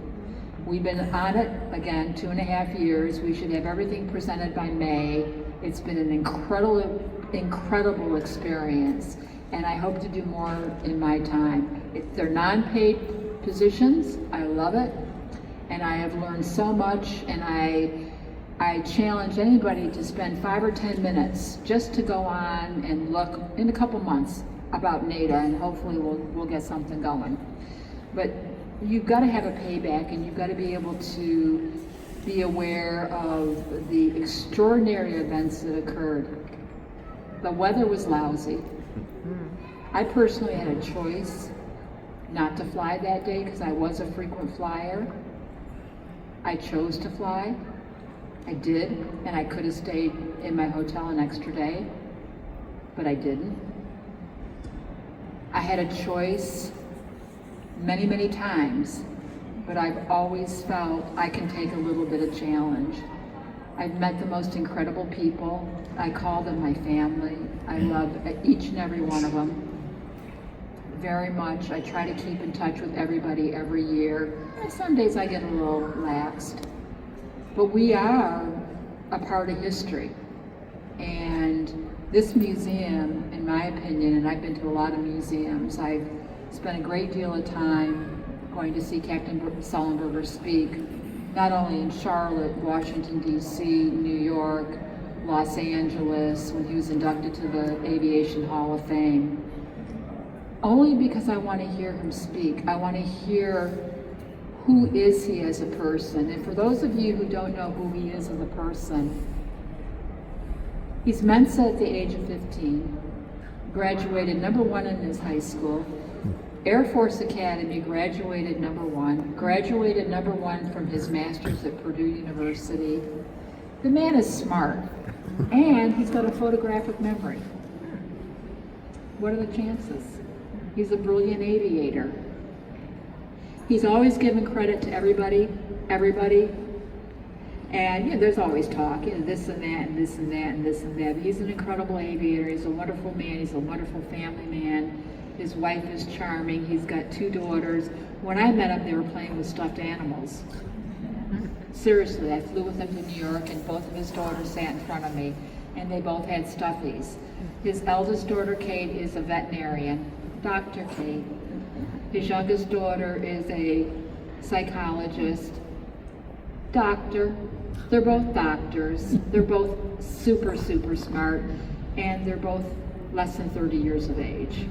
We've been on it, again, 2.5 years. We should have everything presented by May. It's been an incredible experience, and I hope to do more in my time. They're non-paid positions. I love it, and I have learned so much, and I challenge anybody to spend 5 or 10 minutes just to go on and look in a couple months about NADA, and hopefully we'll get something going. But you've got to have a payback, and you've got to be able to be aware of the extraordinary events that occurred. The weather was lousy. I personally had a choice not to fly that day because I was a frequent flyer. I chose to fly. I did, and I could have stayed in my hotel an extra day, but I didn't. I had a choice many, many times, but I've always felt I can take a little bit of challenge. I've met the most incredible people. I call them my family. I love each and every one of them very much. I try to keep in touch with everybody every year. Some days I get a little laxed, but we are a part of history. And this museum, in my opinion, and I've been to a lot of museums, I've spent a great deal of time going to see Captain Sullenberger speak, not only in Charlotte, Washington, D.C., New York, Los Angeles when he was inducted to the Aviation Hall of Fame. Only because I want to hear him speak. I want to hear who is he as a person. And for those of you who don't know who he is as a person, he's Mensa at the age of 15, graduated #1 in his high school, Air Force Academy, graduated #1, graduated #1 from his master's at Purdue University. The man is smart, and he's got a photographic memory. What are the chances? He's a brilliant aviator. He's always given credit to everybody, and there's always talk, this and that, and this and that, and this and that. But he's an incredible aviator. He's a wonderful man. He's a wonderful family man. His wife is charming. He's got 2 daughters. When I met him, they were playing with stuffed animals. Seriously, I flew with him to New York, and both of his daughters sat in front of me, and they both had stuffies. His eldest daughter, Kate, is a veterinarian, Dr. Kate. His youngest daughter is a psychologist, doctor. They're both doctors. They're both super, super smart, and they're both less than 30 years of age.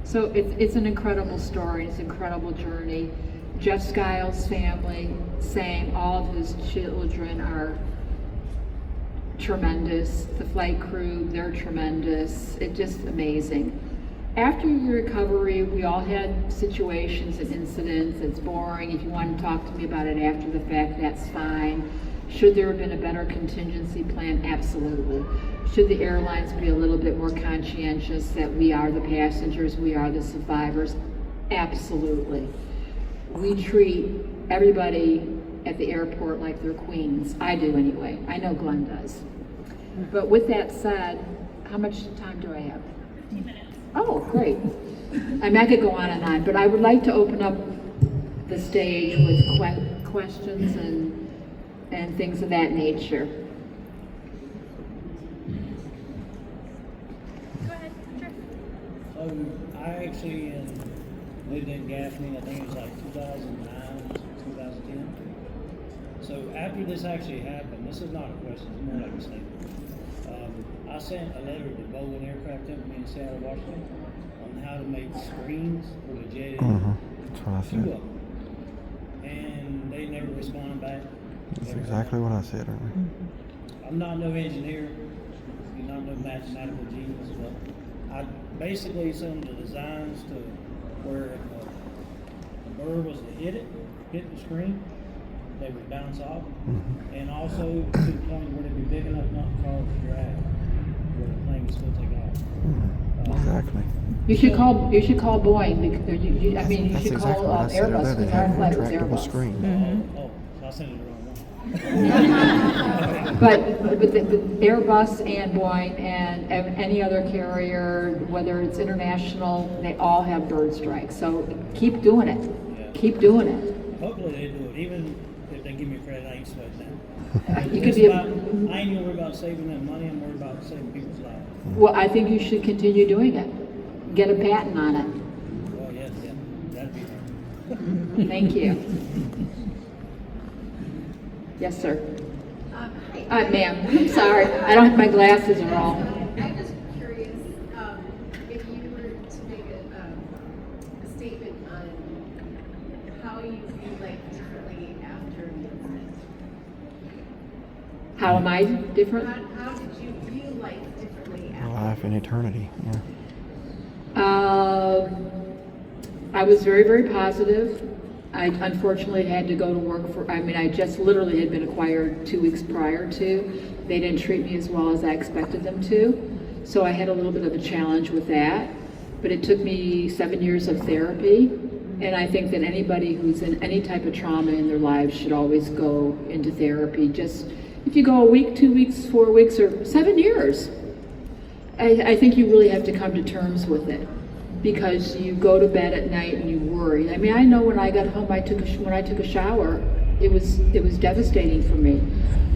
So it's an incredible story. It's an incredible journey. Jeff Skiles' family, same. All of his children are tremendous. The flight crew, they're tremendous. It's just amazing. After your recovery, we all had situations and incidents. It's boring. If you want to talk to me about it after the fact, that's fine. Should there have been a better contingency plan? Absolutely. Should the airlines be a little bit more conscientious that we are the passengers, we are the survivors? Absolutely. We treat everybody at the airport like they're queens. I do anyway. I know Glenn does. But with that said, how much time do I have? 15 minutes. Oh, great. I could go on and on, but I would like to open up the stage with questions and things of that nature. Go ahead, sure. So I actually lived in Gaffney, I think it was like 2009, 2010. So after this actually happened, this is not a question, it's more like a statement. I sent a letter to Boeing Aircraft Company in Seattle, Washington, on how to make screens for the jet engine. That's what I Two said. of them. And they never responded back. That's exactly what I said earlier. I'm not no engineer, I'm not no mathematical genius, but I basically sent them the designs to where if a bird was to hit the screen, they would bounce off, and also to the point where they'd be big enough not to cause drag, where the plane would still take off. Exactly. You should call Boeing. Because you That's should exactly call what I said Airbus earlier. They because have our a flight was retractable Airbus. screen. Oh, so I sent it the wrong one. But the Airbus and Boeing and any other carrier, whether it's international, they all have bird strikes. So keep doing it. Yeah. Keep doing it. Hopefully they do it, even if they give me credit, I ain't sweating that. You could be I ain't gonna worry about saving them money, I'm worried about saving people's lives. well, I think you should continue doing it. Get a patent on it. Well, yeah, that'd be fun. Thank you. Yes, sir. Hi. Ma'am, I'm sorry. I don't have my glasses are all. I'm just curious if you were to make a statement on how you view life differently after an incident. How am I different? How did you view life differently after? Life in eternity. Yeah. I was very, very positive. I unfortunately had to go to work I just literally had been acquired 2 weeks prior to. They didn't treat me as well as I expected them to. So I had a little bit of a challenge with that. But it took me 7 years of therapy. And I think that anybody who's in any type of trauma in their lives should always go into therapy. Just if you go a week, 2 weeks, 4 weeks, or 7 years, I think you really have to come to terms with it. Because you go to bed at night and you worry. I mean, I know when I got home, when I took a shower, it was devastating for me.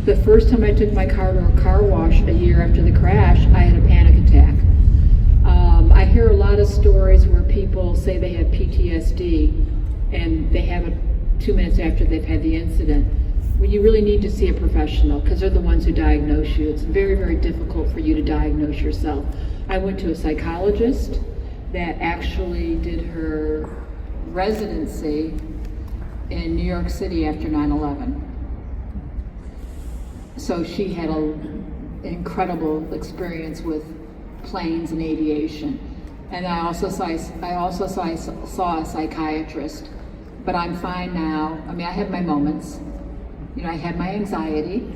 The first time I took my car to a car wash a year after the crash, I had a panic attack. I hear a lot of stories where people say they have PTSD and they have it 2 minutes after they've had the incident. Well, you really need to see a professional because they're the ones who diagnose you. It's very, very difficult for you to diagnose yourself. I went to a psychologist that actually did her residency in New York City after 9/11. So she had an incredible experience with planes and aviation. And I also saw a psychiatrist, but I'm fine now. I mean, I have my moments. You know, I had my anxiety,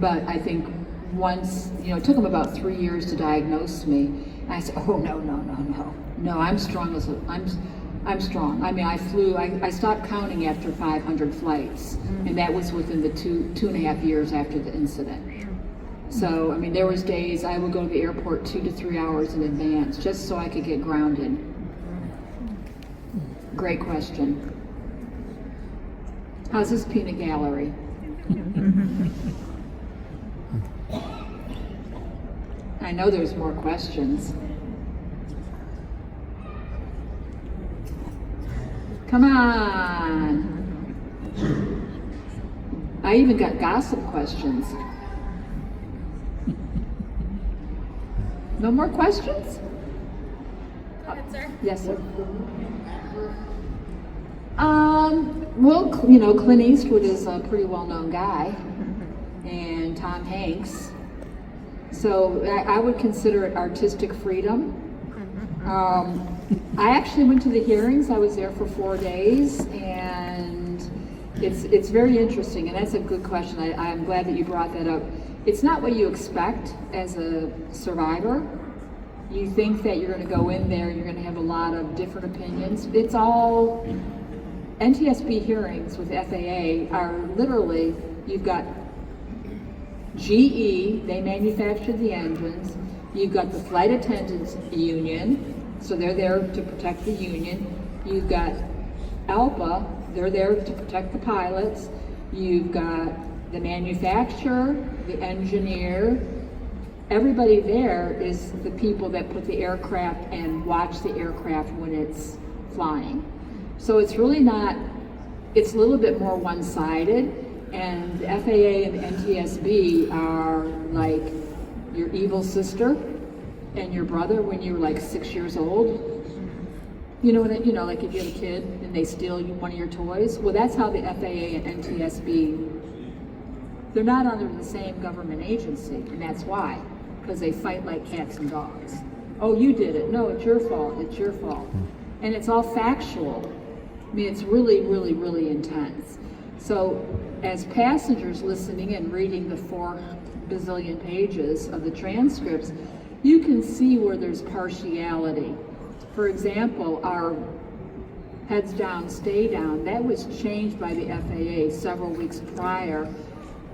but I think once, you know, it took them about 3 years to diagnose me. And I said, oh, no, I'm strong I'm strong. I mean, I stopped counting after 500 flights, and that was within the two and a half years after the incident. So, I mean, there was days I would go to the airport 2 to 3 hours in advance just so I could get grounded. Great question. How's this peanut gallery? I know there's more questions. Come on. I even got gossip questions. No more questions? Go ahead, sir. Yes, sir. Well, you know, Clint Eastwood is a pretty well-known guy, and Tom Hanks. So I would consider it artistic freedom. I actually went to the hearings. I was there for 4 days, and it's very interesting, and that's a good question. I'm glad that you brought that up. It's not what you expect as a survivor. You think that you're going to go in there, you're going to have a lot of different opinions. It's all, NTSB hearings with FAA are literally, you've got GE, they manufacture the engines. You've got the flight attendants union, so they're there to protect the union. You've got ALPA, they're there to protect the pilots. You've got the manufacturer, the engineer. Everybody there is the people that put the aircraft and watch the aircraft when it's flying. So it's really not, it's a little bit more one-sided, and the FAA and the NTSB are like your evil sister and your brother when you were like 6 years old. You know, like if you have a kid and they steal one of your toys. Well, that's how the FAA and NTSB, they're not under the same government agency, and that's why, because they fight like cats and dogs. Oh, you did it. No, it's your fault. It's your fault. And it's all factual. I mean, it's really, really, really intense. So as passengers listening and reading the 4 bazillion pages of the transcripts, you can see where there's partiality. For example, our heads down, stay down, that was changed by the FAA several weeks prior.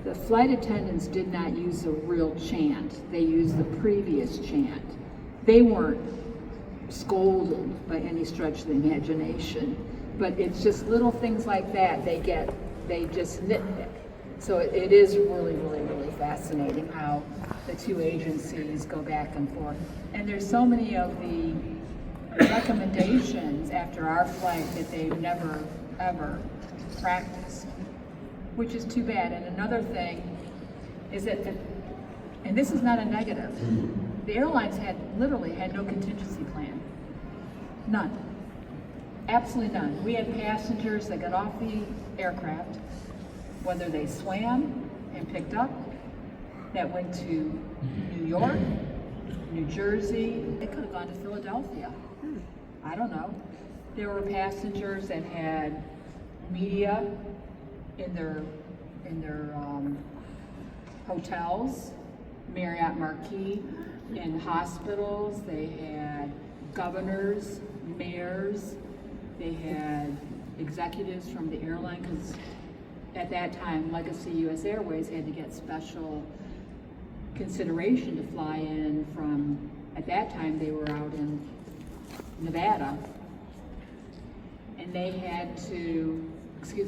The flight attendants did not use the real chant. They used the previous chant. They weren't scolded by any stretch of the imagination, but it's just little things like that they just nitpick. So it is really, really, really fascinating how the two agencies go back and forth. And there's so many of the recommendations after our flight that they've never, ever practiced, which is too bad. And another thing is that, and this is not a negative, the airlines literally had no contingency plan. None. Absolutely none. We had passengers that got off the aircraft, whether they swam and picked up, that went to New York, New Jersey. They could have gone to Philadelphia. I don't know. There were passengers that had media in their hotels, Marriott Marquis, in hospitals. They had governors, mayors. They had executives from the airline, because at that time, Legacy US Airways had to get special consideration to fly in from, at that time they were out in Nevada, and they had to,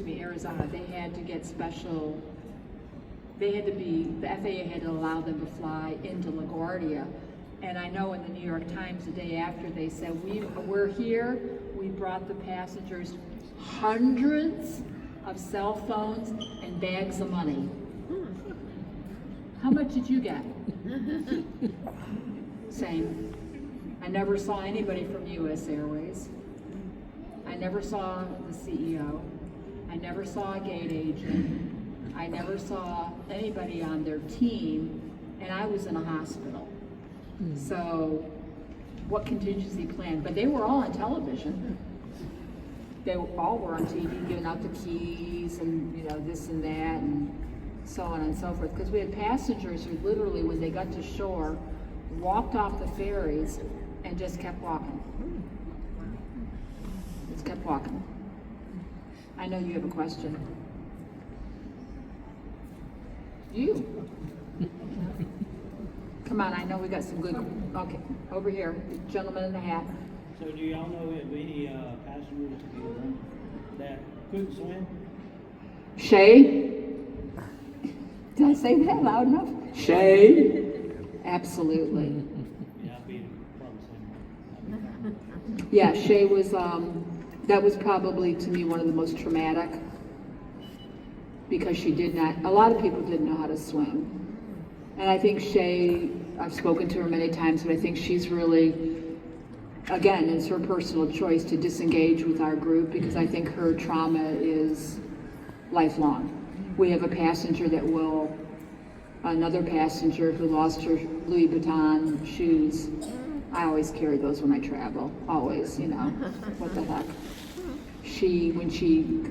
Arizona, they had to get special, the FAA had to allow them to fly into LaGuardia. And I know in the New York Times the day after, they said, we're here, we brought the passengers hundreds of cell phones and bags of money. How much did you get? Same. I never saw anybody from US Airways. I never saw the CEO. I never saw a gate agent. I never saw anybody on their team, and I was in a hospital. So, what contingency plan? But they were all on television. They all were on TV, giving out the keys and, you know, this and that and so on and so forth. Because we had passengers who literally, when they got to shore, walked off the ferries and just kept walking. Just kept walking. I know you have a question. You. Come on, I know we got some good, okay, over here, the gentleman in the hat. So do y'all know if any passengers that couldn't swim? Shay? Did I say that loud enough? Shay? Absolutely. Yeah, I'd be probably saying. Yeah, Shay was, that was probably to me one of the most traumatic because she did not, a lot of people didn't know how to swim. And I think Shay, I've spoken to her many times, but I think she's really, again, it's her personal choice to disengage with our group because I think her trauma is lifelong. We have a passenger that will, another passenger who lost her Louis Vuitton shoes. I always carry those when I travel, always, you know, what the heck. When she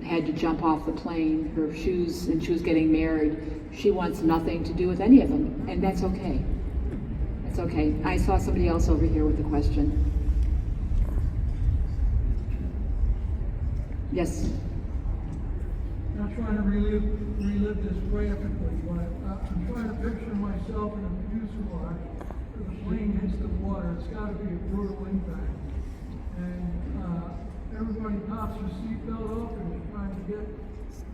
had to jump off the plane, her shoes, and she was getting married, she wants nothing to do with any of them, and that's okay. That's okay. I saw somebody else over here with a question. Yes? Not trying to relive this graphically, but I'm trying to picture myself in a fuselage where the plane hits the water. It's got to be a brutal impact. And everybody pops their seatbelt up and is trying to get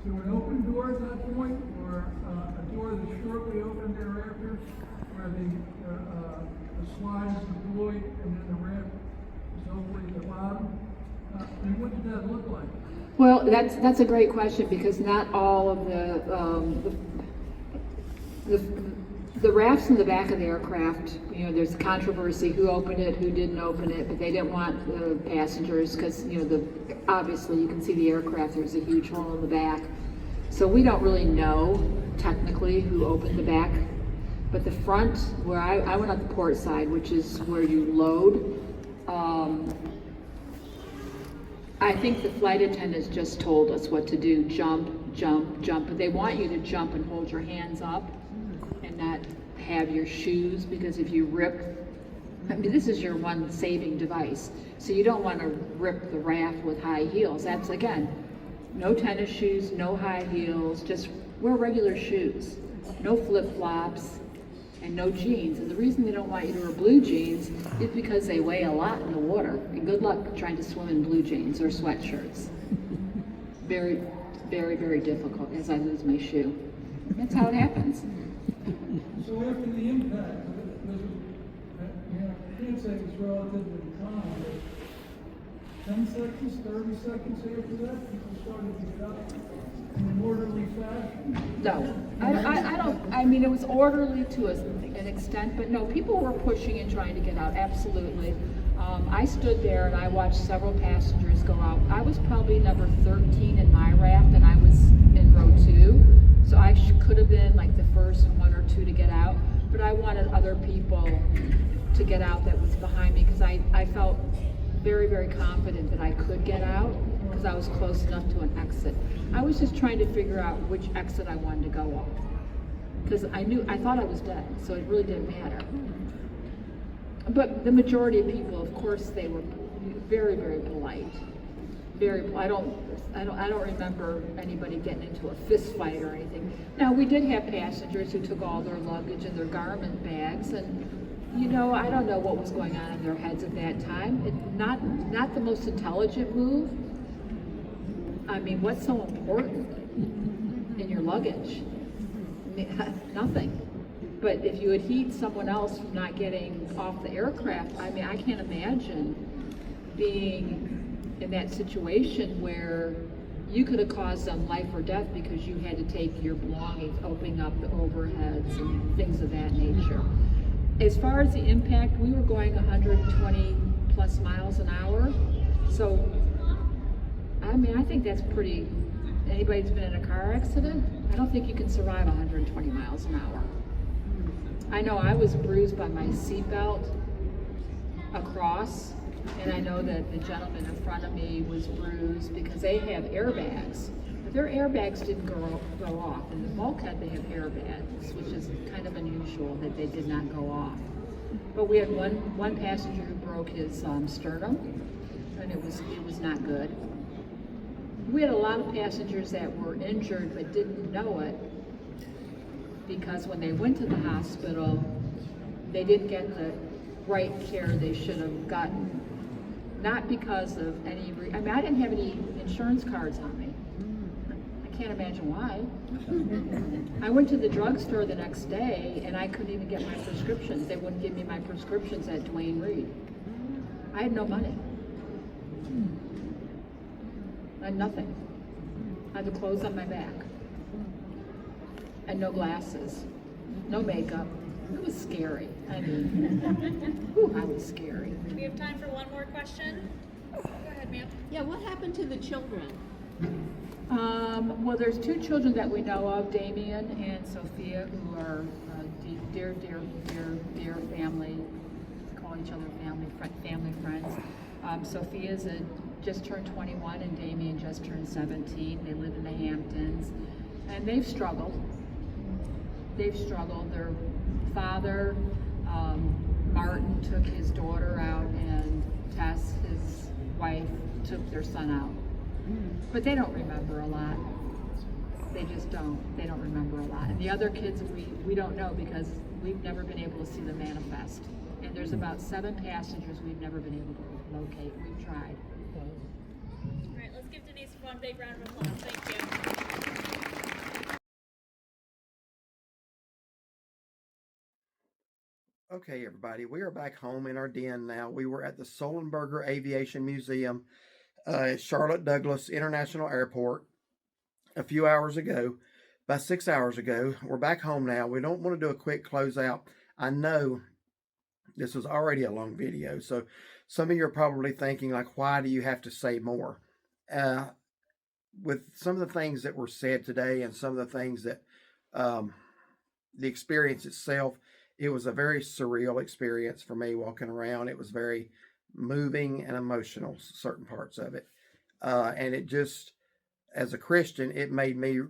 to an open door at that point, or a door that's shortly opened thereafter, where the slide is deployed and then the ramp is hopefully at the bottom. And what did that look like? Well, that's a great question because not all of the rafts in the back of the aircraft, you know, there's controversy who opened it, who didn't open it, but they didn't want the passengers because, you know, obviously you can see the aircraft, there's a huge hole in the back. So we don't really know technically who opened the back, but the front, where I went on the port side, which is where you load, I think the flight attendants just told us what to do, jump, jump, jump, but they want you to jump and hold your hands up and not have your shoes, because if you rip, I mean, this is your one saving device, so you don't want to rip the raft with high heels. That's, again, no tennis shoes, no high heels, just wear regular shoes, no flip-flops, and no jeans. And the reason they don't want you to wear blue jeans is because they weigh a lot in the water. And good luck trying to swim in blue jeans or sweatshirts. Very, very, very difficult as I lose my shoe. That's how it happens. So after the impact, I can't say it's relatively calm, but 10 seconds, 30 seconds after that, people started to get up in an orderly fashion? No, I don't, I mean, it was orderly to an extent, but no, people were pushing and trying to get out, absolutely. I stood there and I watched several passengers go out. I was probably number 13 in my raft and I was in row 2, so I could have been like the first 1 or 2 to get out, but I wanted other people to get out that was behind me because I felt very, very confident that I could get out because I was close enough to an exit. I was just trying to figure out which exit I wanted to go on because I thought I was dead, so it really didn't matter. But the majority of people, of course, they were very, very polite. I don't remember anybody getting into a fist fight or anything. Now, we did have passengers who took all their luggage and their garment bags, and you know, I don't know what was going on in their heads at that time. Not the most intelligent move. I mean, what's so important in your luggage? Nothing. But if you would heed someone else from not getting off the aircraft, I mean, I can't imagine being in that situation where you could have caused them life or death because you had to take your belongings, opening up the overheads and things of that nature. As far as the impact, we were going 120 plus miles an hour. So, I mean, I think that's pretty, anybody's been in a car accident? I don't think you can survive 120 miles an hour. I know I was bruised by my seatbelt across, and I know that the gentleman in front of me was bruised because they have airbags. But their airbags didn't go off. In the bulkhead they have airbags, which is kind of unusual that they did not go off. But we had one passenger who broke his sternum, and it was not good. We had a lot of passengers that were injured but didn't know it, because when they went to the hospital, they didn't get the right care they should have gotten. Not because of any, I mean, I didn't have any insurance cards on me. I can't imagine why. I went to the drugstore the next day and I couldn't even get my prescriptions. They wouldn't give me my prescriptions at Duane Reade. I had no money. I had nothing. I had the clothes on my back. And no glasses, no makeup. It was scary. I mean, whew, I was scary. We have time for one more question. Go ahead, ma'am. Yeah, what happened to the children? Well, there's two children that we know of, Damien and Sophia, who are dear family. Call each other family friends. Sophia's just turned 21 and Damien just turned 17. They live in the Hamptons, and they've struggled. Their father, Martin, took his daughter out, and Tess, his wife, took their son out. But they don't remember a lot. They just don't. They don't remember a lot. And the other kids, we don't know because we've never been able to see them manifest. And there's about 7 passengers we've never been able to locate. We've tried. All right, let's give Denise one big round of applause. Thank you. Okay, everybody, we are back home in our den now. We were at the Sullenberger Aviation Museum at Charlotte Douglas International Airport a few hours ago, about 6 hours ago. We're back home now. We don't want to do a quick closeout. I know this was already a long video, so some of you are probably thinking, like, why do you have to say more? With some of the things that were said today and some of the things that the experience itself, it was a very surreal experience for me walking around. It was very moving and emotional, certain parts of it. And it just, as a Christian, it made me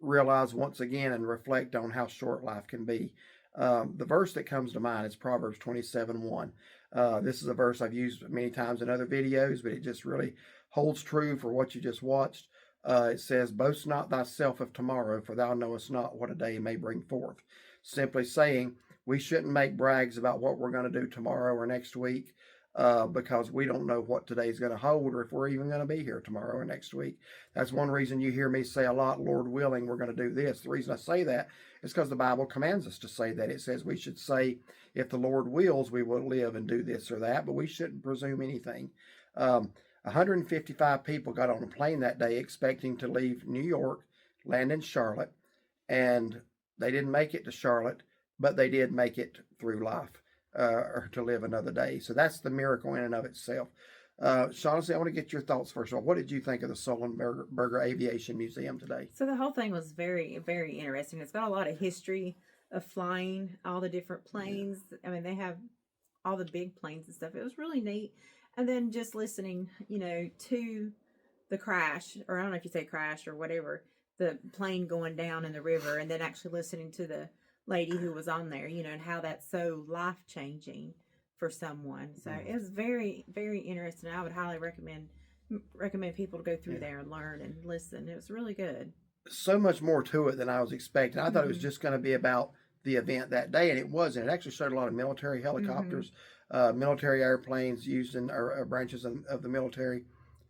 realize once again and reflect on how short life can be. The verse that comes to mind is Proverbs 27:1. This is a verse I've used many times in other videos, but it just really holds true for what you just watched. It says, "Boast not thyself of tomorrow, for thou knowest not what a day may bring forth." Simply saying, we shouldn't make brags about what we're going to do tomorrow or next week because we don't know what today's going to hold or if we're even going to be here tomorrow or next week. That's one reason you hear me say a lot, Lord willing, we're going to do this. The reason I say that is because the Bible commands us to say that. It says we should say, if the Lord wills, we will live and do this or that, but we shouldn't presume anything. 155 people got on a plane that day expecting to leave New York, land in Charlotte, and they didn't make it to Charlotte, but they did make it through life or to live another day. So that's the miracle in and of itself. Shaughnessy, I want to get your thoughts first of all. What did you think of the Sullenberger Aviation Museum today? So the whole thing was very, very interesting. It's got a lot of history of flying, all the different planes. I mean, they have all the big planes and stuff. It was really neat. And then just listening, to the crash, or I don't know if you say crash or whatever, the plane going down in the river, and then actually listening to the lady who was on there, and how that's so life-changing for someone. So it was very, very interesting. I would highly recommend people to go through there and learn and listen. It was really good. So much more to it than I was expecting. I thought it was just going to be about the event that day, and it wasn't. It actually showed a lot of military helicopters, military airplanes used in branches of the military.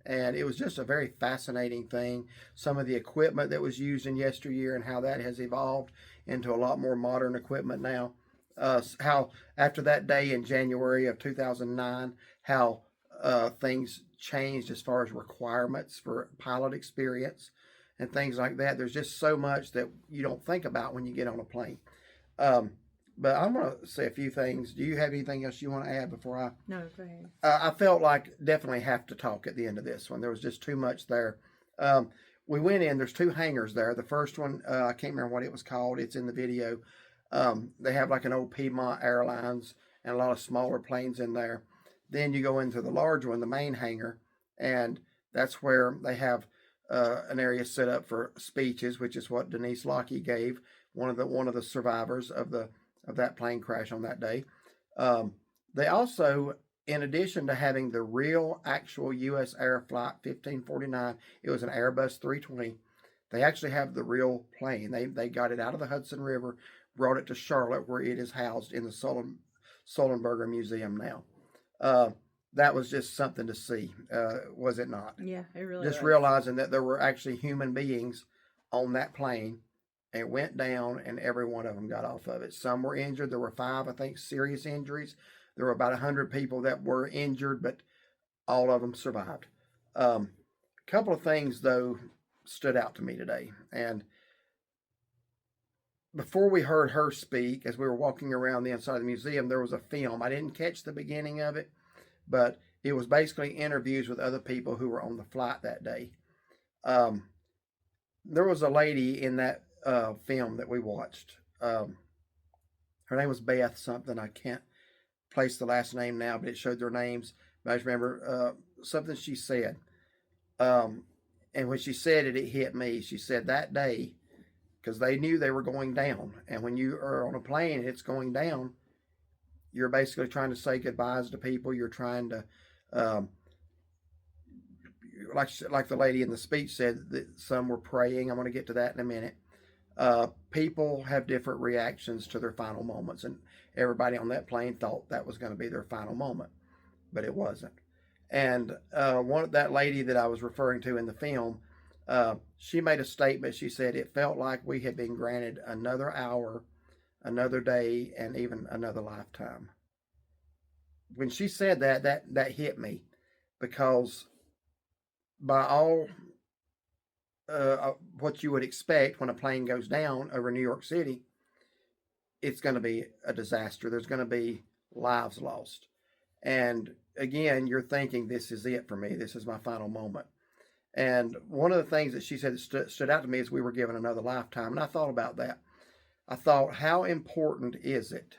And it was just a very fascinating thing. Some of the equipment that was used in yesteryear and how that has evolved into a lot more modern equipment now. How after that day in January of 2009, how things changed as far as requirements for pilot experience and things like that. There's just so much that you don't think about when you get on a plane. But I'm going to say a few things. Do you have anything else you want to add before I? No, go ahead. I felt like definitely have to talk at the end of this one. There was just too much there. We went in, there's two hangars there. The first one, I can't remember what it was called. It's in the video. They have like an old Piedmont Airlines and a lot of smaller planes in there. Then you go into the large one, the main hangar, and that's where they have an area set up for speeches, which is what Denise Lockie gave, one of the survivors of that plane crash on that day. They also, in addition to having the real actual US Air Flight 1549, it was an Airbus 320. They actually have the real plane. They got it out of the Hudson River, brought it to Charlotte, where it is housed in the Sullenberger Museum now. That was just something to see, was it not? Yeah, it really Just was. realizing that there were actually human beings on that plane. It went down, and every one of them got off of it. Some were injured. There were 5, I think, serious injuries. There were about 100 people that were injured, but all of them survived. A couple of things, though, stood out to me today. And before we heard her speak, as we were walking around the inside of the museum, there was a film. I didn't catch the beginning of it, but it was basically interviews with other people who were on the flight that day. There was a lady in that film that we watched. Her name was Beth something. I can't place the last name now, but it showed their names. But I just remember something she said. And when she said it, it hit me. She said that day, because they knew they were going down. And when you are on a plane and it's going down, you're basically trying to say goodbyes to people. You're trying to, like the lady in the speech said, that some were praying. I'm going to get to that in a minute. People have different reactions to their final moments, and everybody on that plane thought that was going to be their final moment, but it wasn't. And that lady that I was referring to in the film, she made a statement. She said it felt like we had been granted another hour, another day, and even another lifetime. When she said that hit me, because by all what you would expect when a plane goes down over New York City, it's going to be a disaster. There's going to be lives lost. And again, you're thinking, this is it for me. This is my final moment. And one of the things that she said that stood out to me is we were given another lifetime. And I thought about that. I thought, how important is it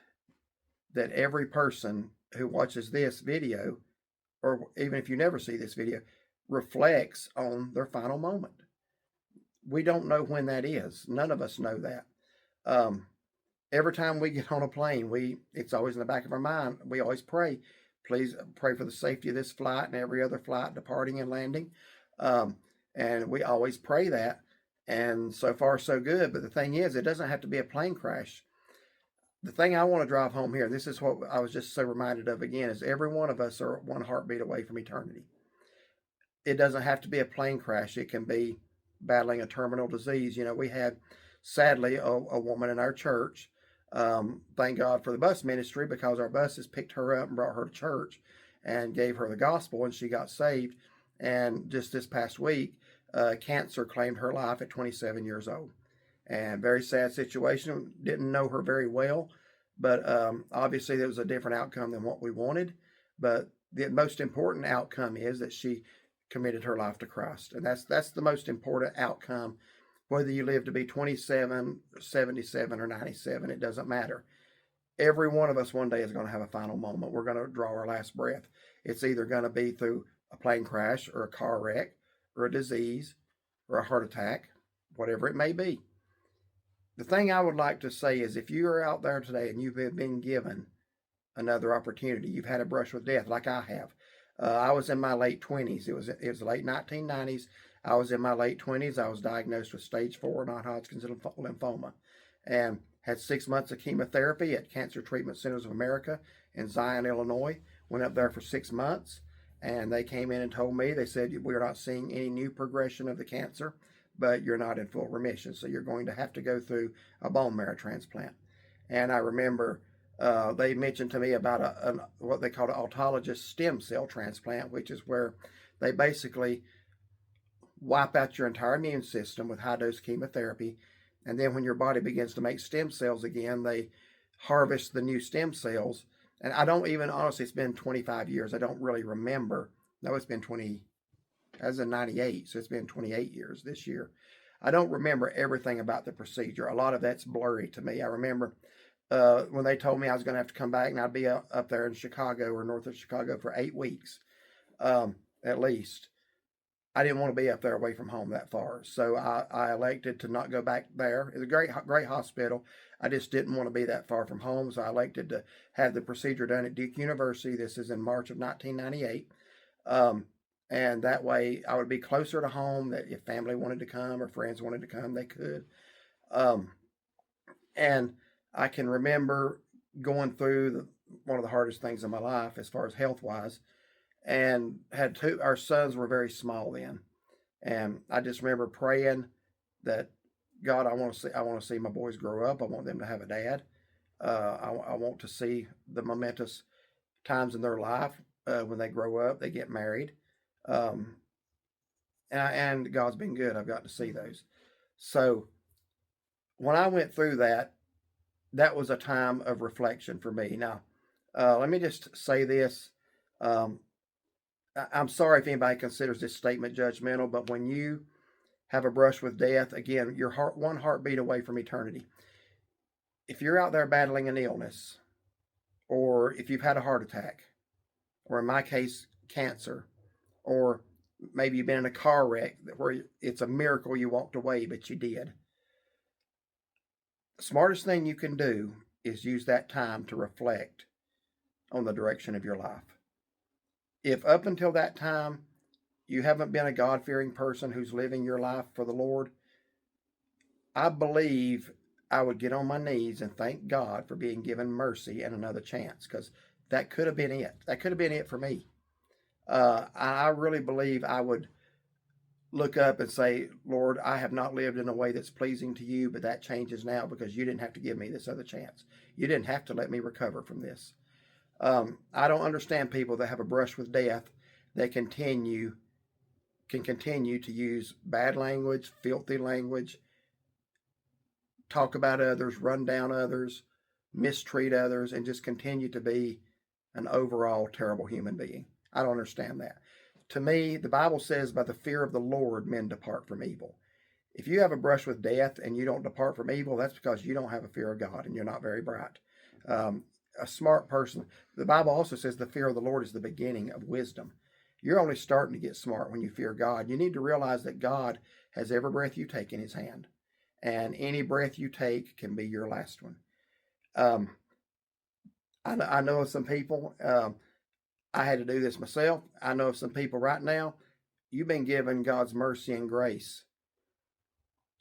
that every person who watches this video, or even if you never see this video, reflects on their final moment? We don't know when that is. None of us know that. Every time we get on a plane, it's always in the back of our mind. We always pray. Please pray for the safety of this flight and every other flight departing and landing. And we always pray that. And so far, so good. But the thing is, it doesn't have to be a plane crash. The thing I want to drive home here, this is what I was just so reminded of again, is every one of us are one heartbeat away from eternity. It doesn't have to be a plane crash. It can be battling a terminal disease. You know, we had, sadly, a woman in our church. Thank God for the bus ministry, because our buses picked her up and brought her to church and gave her the gospel, and she got saved. And just this past week, cancer claimed her life at 27 years old. And very sad situation. Didn't know her very well, but obviously there was a different outcome than what we wanted. But the most important outcome is that she committed her life to Christ. And that's the most important outcome. Whether you live to be 27, 77, or 97, it doesn't matter. Every one of us one day is going to have a final moment. We're going to draw our last breath. It's either going to be through a plane crash or a car wreck or a disease or a heart attack, whatever it may be. The thing I would like to say is, if you are out there today and you've been given another opportunity, you've had a brush with death like I have. I was in my late 20s. It was the late 1990s. I was in my late 20s. I was diagnosed with stage 4 non-Hodgkin's lymphoma and had 6 months of chemotherapy at Cancer Treatment Centers of America in Zion, Illinois. Went up there for 6 months, and they came in and told me, they said, we're not seeing any new progression of the cancer, but you're not in full remission, so you're going to have to go through a bone marrow transplant. And I remember they mentioned to me about what they call an autologous stem cell transplant, which is where they basically wipe out your entire immune system with high dose chemotherapy. And then when your body begins to make stem cells again, they harvest the new stem cells. And I don't even, honestly, it's been 25 years. I don't really remember. No, it's been 20, as in 98. So it's been 28 years this year. I don't remember everything about the procedure. A lot of that's blurry to me. I remember when they told me I was going to have to come back and I'd be up there in Chicago or north of Chicago for 8 weeks, at least. I didn't want to be up there away from home that far. So I elected to not go back there. It's a great hospital. I just didn't want to be that far from home. So I elected to have the procedure done at Duke University. This is in March of 1998. And that way I would be closer to home, that if family wanted to come or friends wanted to come, they could. And I can remember going through one of the hardest things in my life as far as health-wise, and had our sons were very small then. And I just remember praying that, God, I want to see my boys grow up. I want them to have a dad. I want to see the momentous times in their life when they grow up, they get married. And God's been good. I've got to see those. So when I went through that, that was a time of reflection for me. Now, let me just say this. I'm sorry if anybody considers this statement judgmental, but when you have a brush with death, again, you're one heartbeat away from eternity. If you're out there battling an illness, or if you've had a heart attack, or in my case, cancer, or maybe you've been in a car wreck where it's a miracle you walked away, but you did. The smartest thing you can do is use that time to reflect on the direction of your life. If up until that time you haven't been a God-fearing person who's living your life for the Lord, I believe I would get on my knees and thank God for being given mercy and another chance, because that could have been it. That could have been it for me. I really believe I would look up and say, Lord, I have not lived in a way that's pleasing to you, but that changes now because you didn't have to give me this other chance. You didn't have to let me recover from this. I don't understand people that have a brush with death that can continue to use bad language, filthy language, talk about others, run down others, mistreat others, and just continue to be an overall terrible human being. I don't understand that. To me, the Bible says, by the fear of the Lord, men depart from evil. If you have a brush with death and you don't depart from evil, that's because you don't have a fear of God and you're not very bright. A smart person, the Bible also says the fear of the Lord is the beginning of wisdom. You're only starting to get smart when you fear God. You need to realize that God has every breath you take in his hand, and any breath you take can be your last one. I know of some people, I had to do this myself. I know of some people right now, you've been given God's mercy and grace.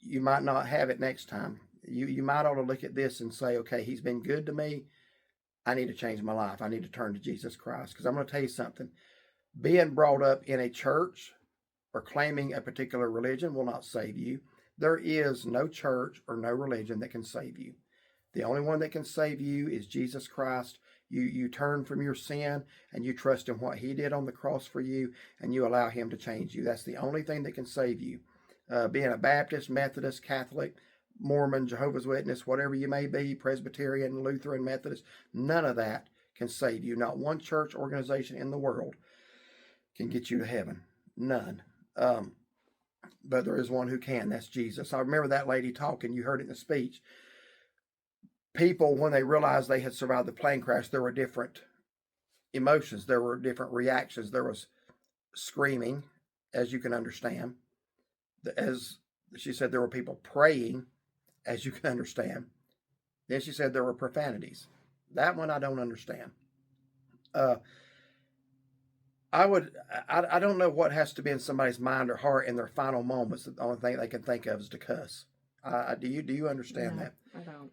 You might not have it next time. You might ought to look at this and say, okay, he's been good to me. I need to change my life. I need to turn to Jesus Christ. Because I'm going to tell you something. Being brought up in a church or claiming a particular religion will not save you. There is no church or no religion that can save you. The only one that can save you is Jesus Christ. You turn from your sin and you trust in what he did on the cross for you, and you allow him to change you. That's the only thing that can save you. Being a Baptist, Methodist, Catholic, Mormon, Jehovah's Witness, whatever you may be, Presbyterian, Lutheran, Methodist, none of that can save you. Not one church organization in the world can get you to heaven. None. But there is one who can. That's Jesus. I remember that lady talking. You heard it in the speech. People, when they realized they had survived the plane crash, there were different emotions. There were different reactions. There was screaming, as you can understand. As she said, there were people praying, as you can understand. Then she said there were profanities. That one I don't understand. I don't know what has to be in somebody's mind or heart in their final moments. The only thing they can think of is to cuss. Do you understand that? I don't.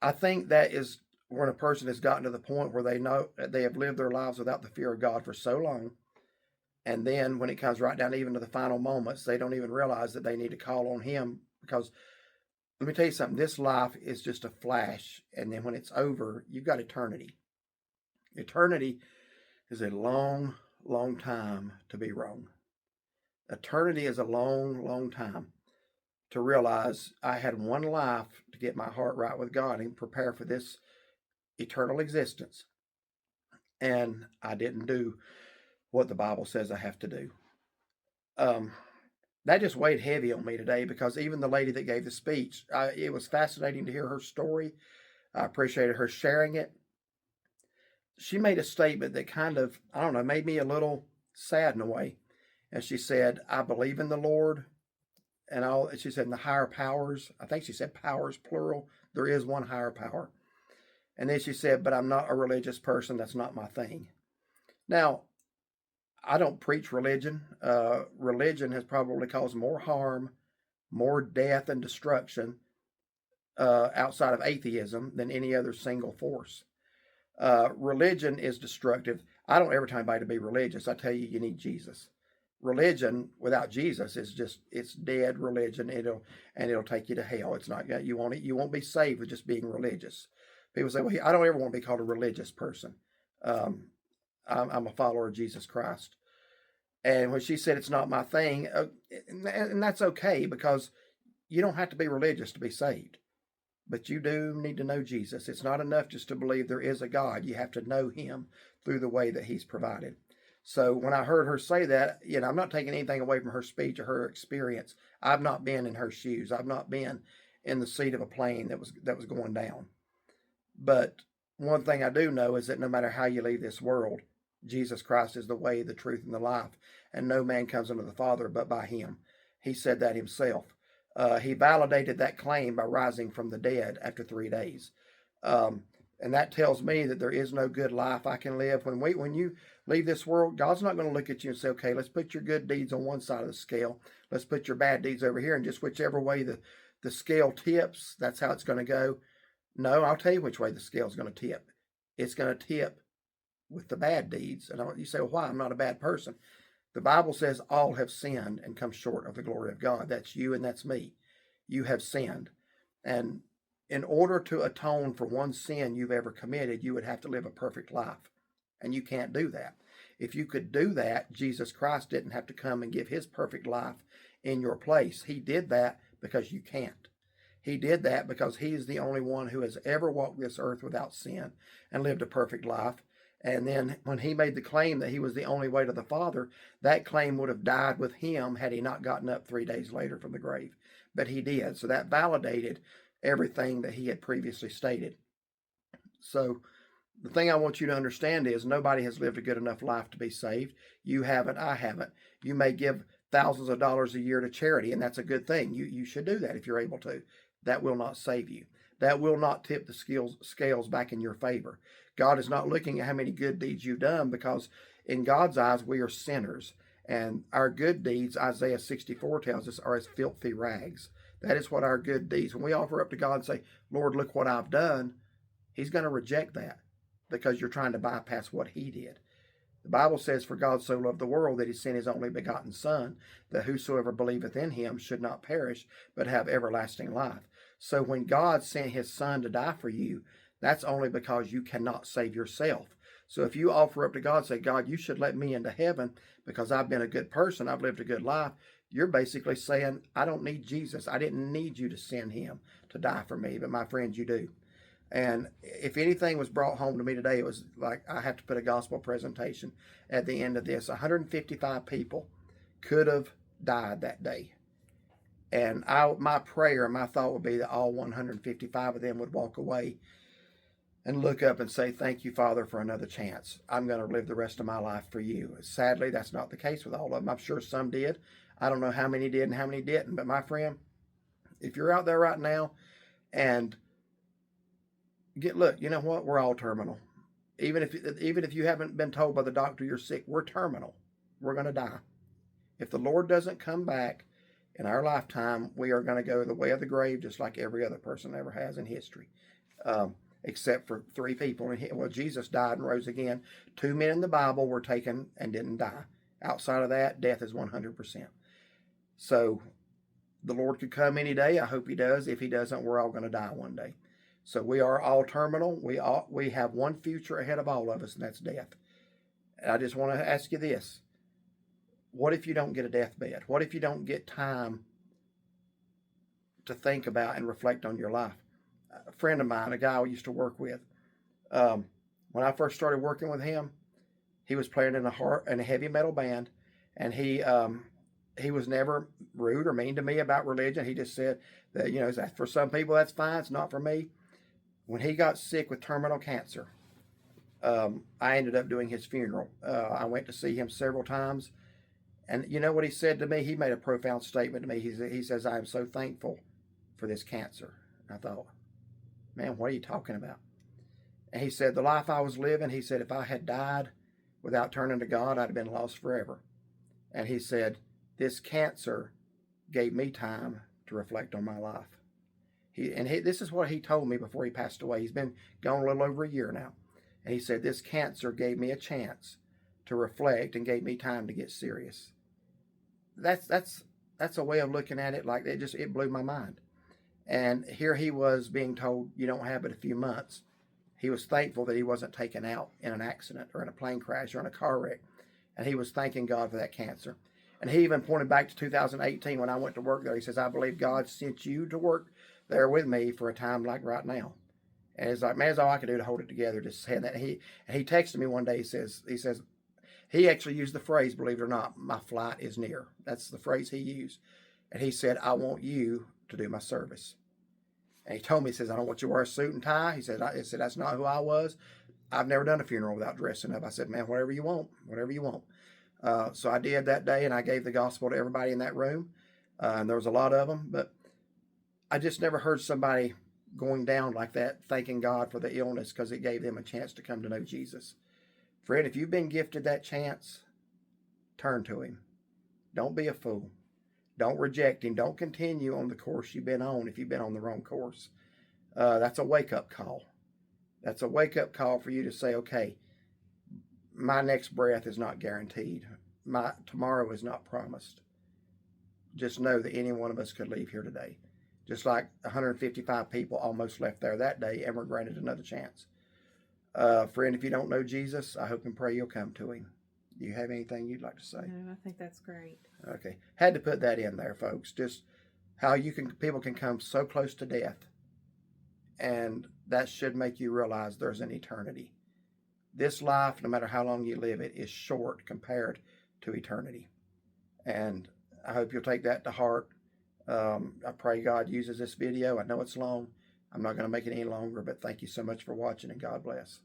I think that is when a person has gotten to the point where they know they have lived their lives without the fear of God for so long. And then when it comes right down even to the final moments, they don't even realize that they need to call on him, because let me tell you something. This life is just a flash, and then when it's over, you've got eternity. Eternity is a long, long time to be wrong. Eternity is a long, long time to realize I had one life to get my heart right with God and prepare for this eternal existence. And I didn't do what the Bible says I have to do. That just weighed heavy on me today, because even the lady that gave the speech, it was fascinating to hear her story. I appreciated her sharing it. She made a statement that kind of, I don't know, made me a little sad in a way. And she said, I believe in the Lord. And she said, in the higher powers, I think she said powers, plural. There is one higher power. And then she said, but I'm not a religious person. That's not my thing. Now, I don't preach religion. Religion has probably caused more harm, more death and destruction outside of atheism than any other single force. Religion is destructive. I don't ever tell anybody to be religious. I tell you, you need Jesus. Religion without Jesus is just, it's dead religion. It'll take you to hell. It's not, you won't be saved with just being religious. People say, well, I don't ever want to be called a religious person. I'm a follower of Jesus Christ. And when she said it's not my thing, and that's okay, because you don't have to be religious to be saved. But you do need to know Jesus. It's not enough just to believe there is a God. You have to know him through the way that he's provided. So when I heard her say that, I'm not taking anything away from her speech or her experience. I've not been in her shoes. I've not been in the seat of a plane that was going down. But one thing I do know is that no matter how you leave this world, Jesus Christ is the way, the truth, and the life. And no man comes unto the Father but by him. He said that himself. He validated that claim by rising from the dead after 3 days. And that tells me that there is no good life I can live. When you leave this world, God's not going to look at you and say, okay, let's put your good deeds on one side of the scale. Let's put your bad deeds over here, and just whichever way the scale tips, that's how it's going to go. No, I'll tell you which way the scale is going to tip. It's going to tip with the bad deeds. And you say, well, why? I'm not a bad person. The Bible says all have sinned and come short of the glory of God. That's you and that's me. You have sinned. And in order to atone for one sin you've ever committed, you would have to live a perfect life. And you can't do that. If you could do that, Jesus Christ didn't have to come and give his perfect life in your place. He did that because you can't. He did that because he is the only one who has ever walked this earth without sin and lived a perfect life. And then when he made the claim that he was the only way to the Father, that claim would have died with him had he not gotten up 3 days later from the grave. But he did. So that validated everything that he had previously stated. So the thing I want you to understand is nobody has lived a good enough life to be saved. You haven't. I haven't. You may give thousands of dollars a year to charity, and that's a good thing. You should do that if you're able to. That will not save you. That will not tip the scales back in your favor. God is not looking at how many good deeds you've done, because in God's eyes, we are sinners. And our good deeds, Isaiah 64 tells us, are as filthy rags. That is what our good deeds. When we offer up to God and say, Lord, look what I've done, he's going to reject that because you're trying to bypass what he did. The Bible says, for God so loved the world that he sent his only begotten Son, that whosoever believeth in him should not perish, but have everlasting life. So when God sent his Son to die for you, that's only because you cannot save yourself. So if you offer up to God, say, God, you should let me into heaven because I've been a good person, I've lived a good life, you're basically saying, I don't need Jesus. I didn't need you to send him to die for me, but my friends, you do. And if anything was brought home to me today, it was like I have to put a gospel presentation at the end of this. 155 people could have died that day. And my prayer, my thought would be that all 155 of them would walk away and look up and say, thank you, Father, for another chance. I'm going to live the rest of my life for you. Sadly, that's not the case with all of them. I'm sure some did. I don't know how many did and how many didn't. But my friend, if you're out there right now and look, you know what? We're all terminal. Even if you haven't been told by the doctor you're sick, we're terminal. We're going to die. If the Lord doesn't come back in our lifetime, we are going to go the way of the grave, just like every other person ever has in history. Except for 3 people. Well, Jesus died and rose again. 2 men in the Bible were taken and didn't die. Outside of that, death is 100%. So the Lord could come any day. I hope he does. If he doesn't, we're all going to die one day. So we are all terminal. We have one future ahead of all of us, and that's death. And I just want to ask you this. What if you don't get a deathbed? What if you don't get time to think about and reflect on your life? A friend of mine, a guy I used to work with, when I first started working with him, he was playing in a heavy metal band, and he was never rude or mean to me about religion. He just said that, for some people that's fine, it's not for me. When he got sick with terminal cancer, I ended up doing his funeral. I went to see him several times, and you know what he said to me? He made a profound statement to me. He says, "I am so thankful for this cancer." And I thought, man, what are you talking about? And he said, the life I was living, he said, if I had died without turning to God, I'd have been lost forever. And he said, this cancer gave me time to reflect on my life. This is what he told me before he passed away. He's been gone a little over a year now. And he said, this cancer gave me a chance to reflect and gave me time to get serious. That's a way of looking at it. Like it blew my mind. And here he was being told, you don't have but a few months. He was thankful that he wasn't taken out in an accident or in a plane crash or in a car wreck. And he was thanking God for that cancer. And he even pointed back to 2018 when I went to work there. He says, I believe God sent you to work there with me for a time like right now. And it's like, man, it's all I could do to hold it together. Just saying that. He texted me one day. He says, he actually used the phrase, believe it or not, my flight is near. That's the phrase he used. And he said, I want you to do my service. And he told me, he says, I don't want you to wear a suit and tie. He said, that's not who I was. I've never done a funeral without dressing up. I said, man, whatever you want. So I did that day, and I gave the gospel to everybody in that room. And there was a lot of them, but I just never heard somebody going down like that, thanking God for the illness because it gave them a chance to come to know Jesus. Friend, if you've been gifted that chance, turn to him. Don't be a fool. Don't reject him. Don't continue on the course you've been on if you've been on the wrong course. That's a wake-up call. That's a wake-up call for you to say, okay, my next breath is not guaranteed. My tomorrow is not promised. Just know that any one of us could leave here today. Just like 155 people almost left there that day and were granted another chance. Friend, if you don't know Jesus, I hope and pray you'll come to him. Do you have anything you'd like to say? No, I think that's great. Okay. Had to put that in there, folks. Just how people can come so close to death. And that should make you realize there's an eternity. This life, no matter how long you live it, is short compared to eternity. And I hope you'll take that to heart. I pray God uses this video. I know it's long. I'm not going to make it any longer, but thank you so much for watching, and God bless.